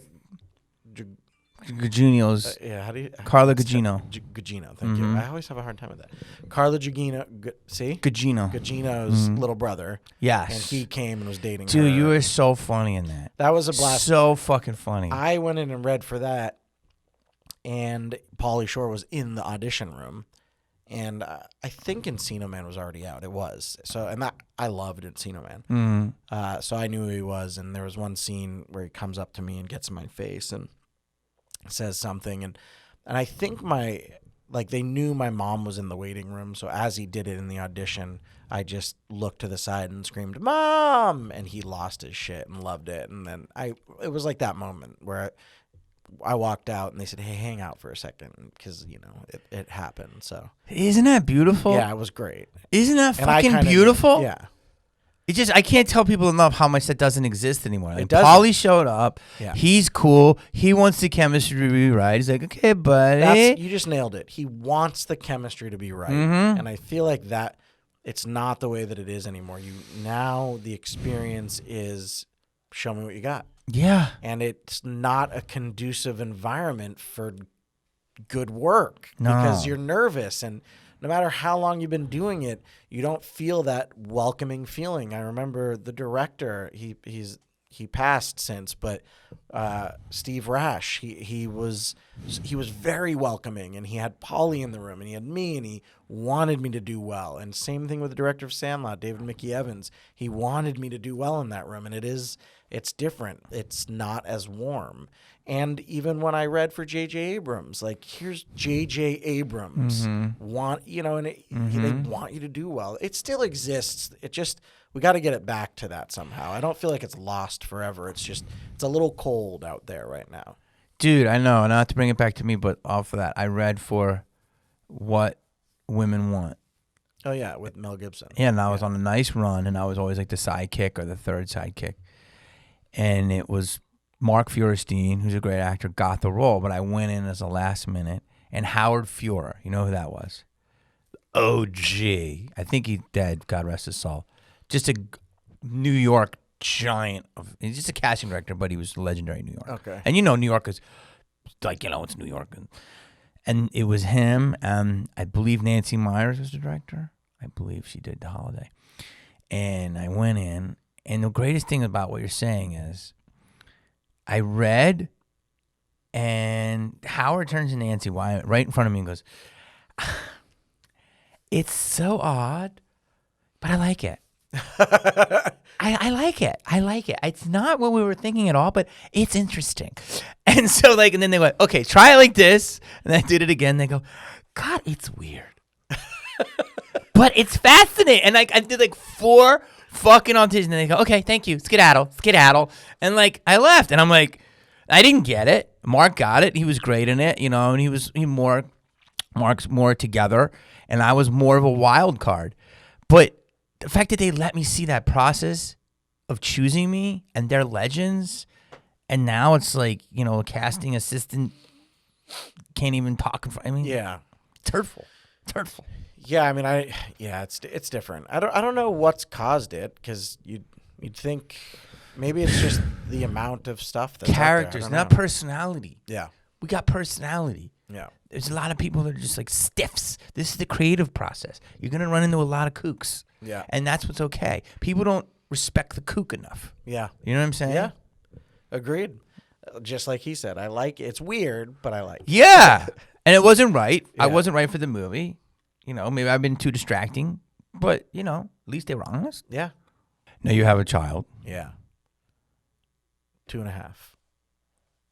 Gugino's. Yeah, how do you? Carla Gugino. Gugino, thank you. I always have a hard time with that. Carla Gugino. See, Gugino. Gugino's little brother. Yes. And he came and was dating her. Dude, you were so funny in that. That was a blast. So fucking funny. I went in and read for that, and Pauly Shore was in the audition room, and I think Encino Man was already out. It was so, and that I loved Encino Man. So I knew who he was, and there was one scene where he comes up to me and gets in my face, and says something, and I think they knew my mom was in the waiting room, so as he did it in the audition, I just looked to the side and screamed, "Mom!" and he lost his shit and loved it. And then it was like that moment where I walked out and they said, "Hey, hang out for a second," because it happened. So Isn't that beautiful? yeah, it was great. Isn't that And I fucking kinda- beautiful? Yeah. It just, I can't tell people enough how much that doesn't exist anymore. Like, doesn't. Paulie showed up. Yeah. He's cool. He wants the chemistry to be right. He's like, okay, buddy. You just nailed it. He wants the chemistry to be right. Mm-hmm. And I feel like that it's not the way that it is anymore. Now the experience is show me what you got. Yeah. And it's not a conducive environment for good work No. because you're nervous, and no matter how long you've been doing it, you don't feel that welcoming feeling. I remember the director, he passed since, but Steve Rash, he was very welcoming, and he had Paulie in the room, and he had me, and he wanted me to do well. And same thing with the director of Sandlot, David Mickey Evans. He wanted me to do well in that room, and it's different. It's not as warm. And even when I read for J.J. Abrams, like, here's J.J. Abrams, they want you to do well. It still exists. We got to get it back to that somehow. I don't feel like it's lost forever. It's a little cold out there right now. Dude, I know. Not to bring it back to me, but off of that, I read for What Women Want. Oh, yeah, with Mel Gibson. Yeah, and I was on a nice run, and I was always like the sidekick or the third sidekick. And it was Mark Feuerstein, who's a great actor, got the role, but I went in as a last minute. And Howard Fuhrer, you know who that was? OG. I think he's dead, God rest his soul. Just a New York giant. He's just a casting director, but he was legendary in New York. Okay. And New York is like, it's New York. And it was him, and I believe Nancy Myers was the director. I believe she did The Holiday. And I went in, and the greatest thing about what you're saying is I read, and Howard turns to Nancy Wyatt right in front of me and goes, "It's so odd, but I like it. I like it. I like it. It's not what we were thinking at all, but it's interesting." And so, and then they went, "Okay, try it like this." And I did it again. They go, "God, it's weird. But it's fascinating." And I did 4 fucking auditions, and they go, "Okay, thank you. Skedaddle." And I left, and I'm like, I didn't get it. Mark got it. He was great in it, and Mark's more together, and I was more of a wild card. But the fact that they let me see that process of choosing me, and they're legends, and now it's a casting assistant can't even talk in front. Yeah. It's hurtful. It's hurtful. Yeah, it's different. I don't know what's caused it, because you'd think maybe it's just the amount of stuff that's Characters, out there. not personality. Yeah. We got personality. Yeah. There's a lot of people that are just stiffs. This is the creative process. You're going to run into a lot of kooks. Yeah. And that's what's okay. People don't respect the kook enough. Yeah. You know what I'm saying? Yeah. Agreed. Just like he said, I like it. It's weird, but I like it. Yeah. And it wasn't right. I Yeah. wasn't right for the movie. Maybe I've been too distracting. But, at least they were honest. Yeah. Now you have a child. Yeah. 2.5.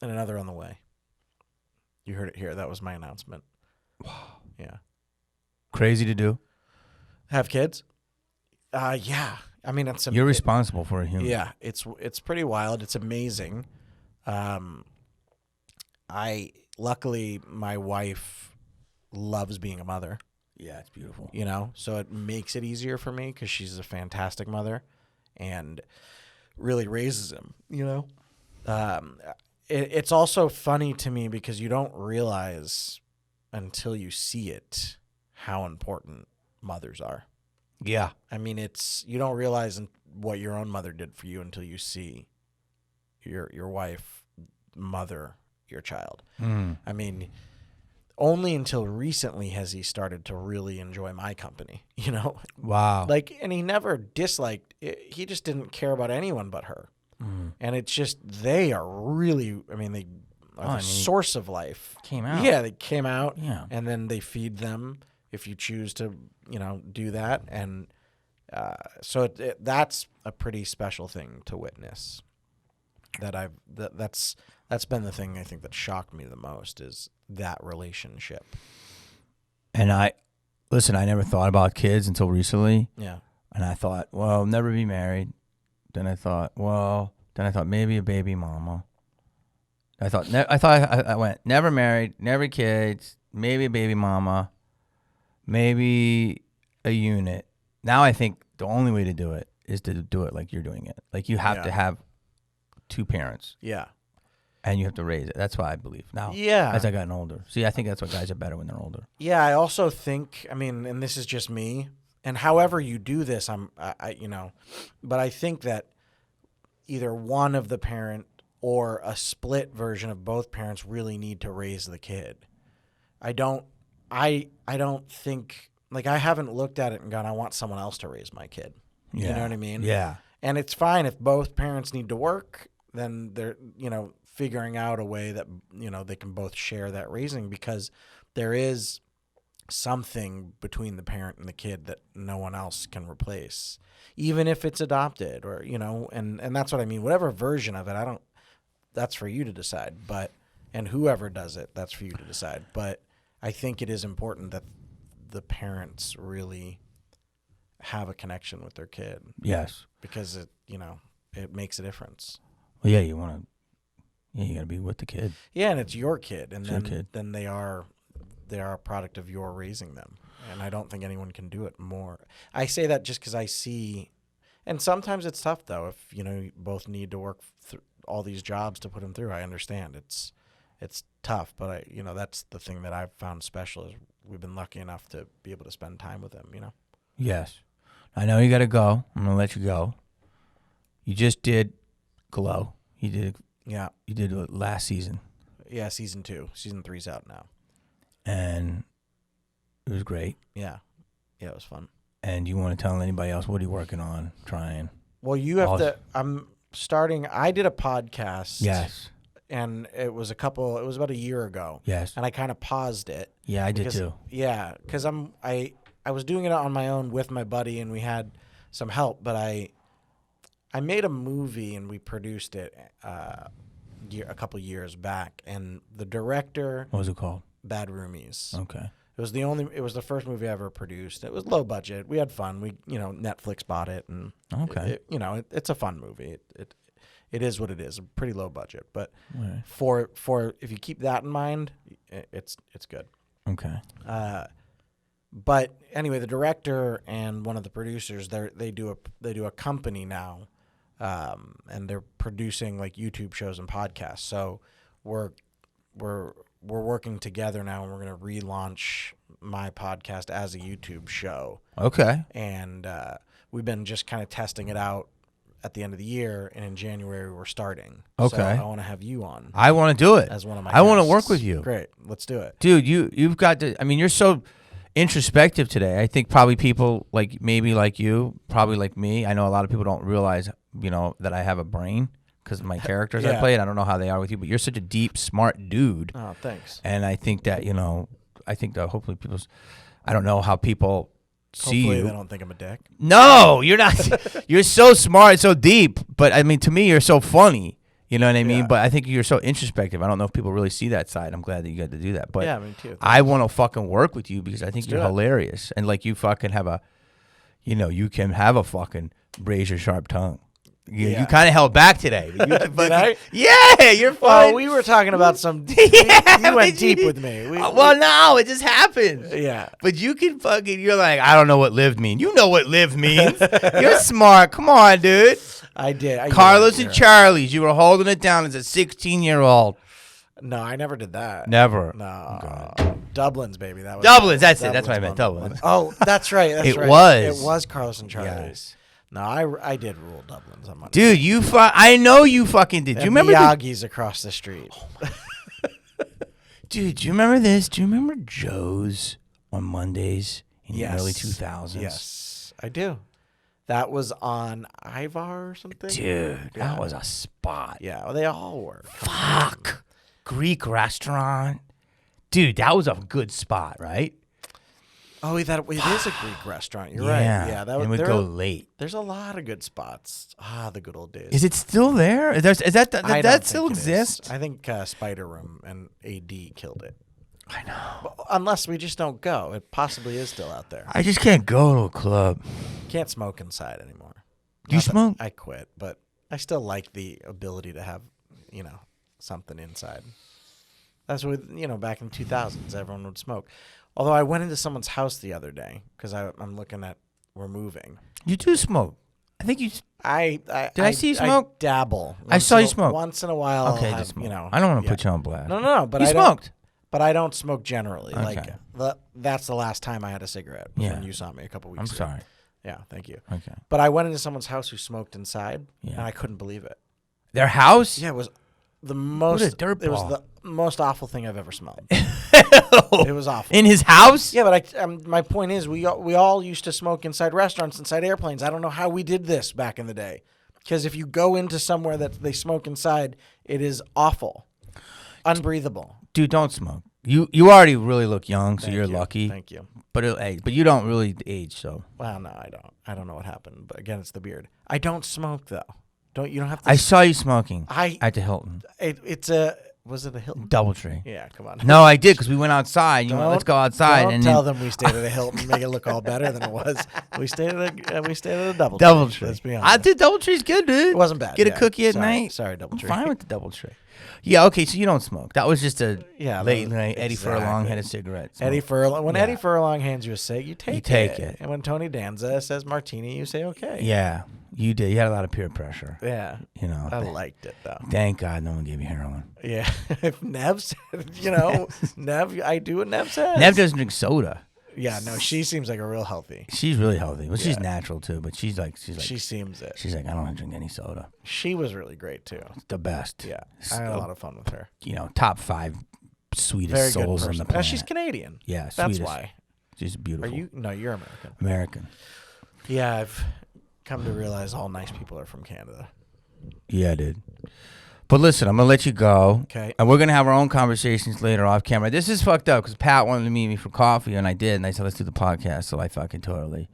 And another on the way. You heard it here. That was my announcement. Wow. Yeah. Crazy to do. Have kids? Yeah. It's You're responsible for a human. Yeah, it's pretty wild. It's amazing. Luckily my wife loves being a mother. Yeah, it's beautiful. So it makes it easier for me because she's a fantastic mother and really raises him. It's also funny to me because you don't realize until you see it how important mothers are. Yeah. You don't realize what your own mother did for you until you see your wife mother your child. Only until recently has he started to really enjoy my company, Wow. and he never disliked it. He just didn't care about anyone but her. And it's just, they are really, they are the source of life. Came out. Yeah, they came out. Yeah. And then they feed them if you choose to, do that. And so that's a pretty special thing to witness. that's been the thing I think that shocked me the most is that relationship. And I never thought about kids until recently. Yeah. And I thought, well, never be married. Then I thought maybe a baby mama. I went never married, never kids, maybe a baby mama, maybe a unit. Now I think the only way to do it is to do it like you're doing it. Like you have to have two parents. Yeah. And you have to raise it. That's what I believe now. Yeah. As I gotten older. See, I think that's what guys are better when they're older. Yeah, I also think, I mean, and this is just me, and however you do this, but I think that either one of the parent or a split version of both parents really need to raise the kid. I don't think, like, I haven't looked at it and gone, I want someone else to raise my kid. Yeah. You know what I mean? Yeah. And it's fine if both parents need to work, then they're, figuring out a way that, they can both share that raising, because there is something between the parent and the kid that no one else can replace, even if it's adopted or, and that's what I mean. Whatever version of it, that's for you to decide, and whoever does it, that's for you to decide. But I think it is important that the parents really have a connection with their kid. Yes. Because it makes a difference. Well, yeah, you got to be with the kid. Yeah, and it's your kid, and your kid. Then they are a product of your raising them, and I don't think anyone can do it more. I say that just because I see, and sometimes it's tough though. If you both need to work all these jobs to put them through, I understand it's tough, but that's the thing that I've found special is we've been lucky enough to be able to spend time with them. Yes, I know you got to go. I'm gonna let you go. You just did Glow. You did. Yeah. You did it last season. Yeah, season 2. Season 3's out now. And it was great. Yeah. Yeah, it was fun. And you want to tell anybody else, what are you working on, trying? Well, you have to, I did a podcast. Yes. And it was about a year ago. Yes. And I kind of paused it. Yeah, I did too. Yeah, because I was doing it on my own with my buddy, and we had some help, but I made a movie and we produced it a couple years back, and the director. What was it called? Bad Roomies. Okay. It was the first movie I ever produced. It was low budget. We had fun. We Netflix bought it, and okay. It's a fun movie. It is what it is. Pretty low budget, but right. for if you keep that in mind, it's good. Okay. But anyway, the director and one of the producers, they do a company now. And they're producing like YouTube shows and podcasts. So we're working together now, and we're going to relaunch my podcast as a YouTube show. Okay. And we've been just kind of testing it out at the end of the year, and in January we're starting. Okay. So I want to have you on. I want to do it as one of my I want to guests. work with you. Great. Let's do it. Dude, you've got to. I mean, you're so introspective today. I think probably people maybe like you, probably like me. I know a lot of people don't realize, that I have a brain because of my characters I played. I don't know how they are with you, but you're such a deep, smart dude. Oh, thanks. And I think that, hopefully I don't know how people see Hopefully you. they don't think I'm a dick. No, you're not. You're so smart, so deep. But I mean, to me, you're so funny. You know what I mean? Yeah. But I think you're so introspective. I don't know if people really see that side. I'm glad that you got to do that. But yeah, me too. I want to fucking work with you because I think you're do it. hilarious. And you fucking have you can have a fucking razor sharp tongue. You kind of held back today. But you can Did I? Yeah, you're fine. Well, we were talking about some. Yeah, you went deep with me. Well, no, it just happens. Yeah. But you can you're like, I don't know what lived mean. You know what lived means. You're smart. Come on, dude. I did. Carlos and Charlie's. You were holding it down as a 16-year-old. No, I never did that. Never. No. God. Dublin's, baby. That was Dublin's. That's it. That's what I meant. Dublin's. Oh, that's right. That's It right. was. It was Carlos and Charlie's. Yes. No, I did rule Dublin's on Monday. Dude, I know you fucking did. Do you remember Miyagi's across the street? Dude, do you remember this? Do you remember Joe's on Mondays in the Yes. early 2000s? Yes, I do. That was on Ivar or something? Dude, that was a spot. Yeah, well, they all were. Fuck. Greek restaurant. Dude, that was a good spot, right? Oh, it is a Greek restaurant. You're right. Yeah, and we go late. There's a lot of good spots. The good old days. Is it still there? Is that still exist? I think Spider Room and AD killed it. I know. Unless we just don't go. It possibly is still out there. I just can't go to a club. Can't smoke inside anymore. Do you smoke? I quit, but I still like the ability to have, something inside. That's what, back in 2000s, everyone would smoke. Although I went into someone's house the other day because I'm looking at, we're moving. You do smoke. I think you. Did I see you smoke? I dabble. I saw you smoke. Once in a while. Okay, I'll have, I don't want to put you on blast. No, but you I smoked. But I don't smoke generally. Okay. That's the last time I had a cigarette. When you saw me a couple weeks ago. I'm sorry. Yeah, thank you. Okay. But I went into someone's house who smoked inside, and I couldn't believe it. Their house? Yeah, it was the most. What a dirtball. It was the most awful thing I've ever smelled. It was awful. In his house? Yeah, but my point is, we all used to smoke inside restaurants, inside airplanes. I don't know how we did this back in the day, because if you go into somewhere that they smoke inside, it is awful, unbreathable. Dude, don't smoke. You already really look young, so you're lucky. Thank you. But you don't really age, so. Well, no, I don't. I don't know what happened, but again, it's the beard. I don't smoke though. You don't have to. I saw you smoking. At the Hilton. Was it a Hilton? Doubletree. Yeah, come on. No, I did because we went outside. You went, let's go outside. Don't and tell them we stayed at a Hilton. Make it look all better than it was. We stayed at a Doubletree. Doubletree. Let's be honest. I did Doubletree's good, dude. It wasn't bad. Get a cookie at night. Sorry, Doubletree. I'm fine with the Doubletree. Yeah, okay, so you don't smoke. That was just a late night Eddie Furlong had a cigarette. Eddie Furlong. When Eddie Furlong hands you a cig, you take it. And when Tony Danza says Martini, you say okay. Yeah, you did. You had a lot of peer pressure. Yeah. I liked it, though. Thank God no one gave you heroin. Yeah. If Nev said, Nev, I do what Nev says. Nev doesn't drink soda. Yeah, no, she seems like a real healthy. She's really healthy. Well, she's natural too, but she's like she seems it. She's like, I don't want to drink any soda. She was really great too. The best. Yeah, I had a lot of fun with her. Top 5 sweetest Very souls on the planet. She's Canadian. Yeah, that's sweetest. why. She's beautiful. Are you? No, you're American. American. Yeah, I've come to realize all nice people are from Canada. Yeah, dude. But listen, I'm going to let you go. Okay. And we're going to have our own conversations later off camera. This is fucked up because Pat wanted to meet me for coffee, and I did. And I said, let's do the podcast. So I fucking totally.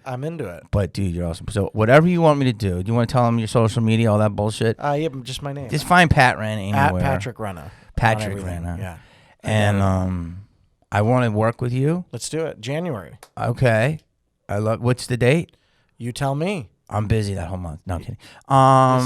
I'm into it. But, dude, you're awesome. So whatever you want me to do, you want to tell them your social media, all that bullshit? Yeah, just my name. Just find Pat Renna anywhere. Patrick Renna. Patrick Renna. Yeah. And I want to work with you. Let's do it. January. Okay. What's the date? You tell me. I'm busy that whole month. No, I'm kidding.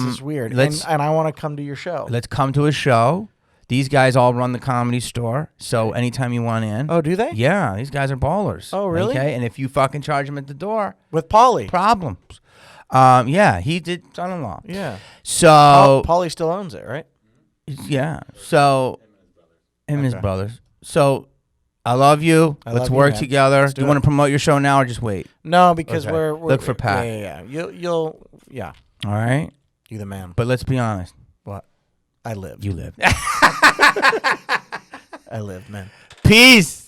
This is weird. And I want to come to your show. Let's come to a show. These guys all run the Comedy Store, so anytime you want in. Oh, do they? Yeah, these guys are ballers. Oh, really? Okay, and if you fucking charge them at the door. With Paulie. Problems. Yeah, he did Son-in-Law. Yeah. So. Paulie still owns it, right? Yeah. So. Him and his brothers. So. I love you. Let's work together. Do you want to promote your show now or just wait? No, because we're look for Pat. Yeah. You'll All right. You the man. But let's be honest. What? I live. You live. I live, man. Peace.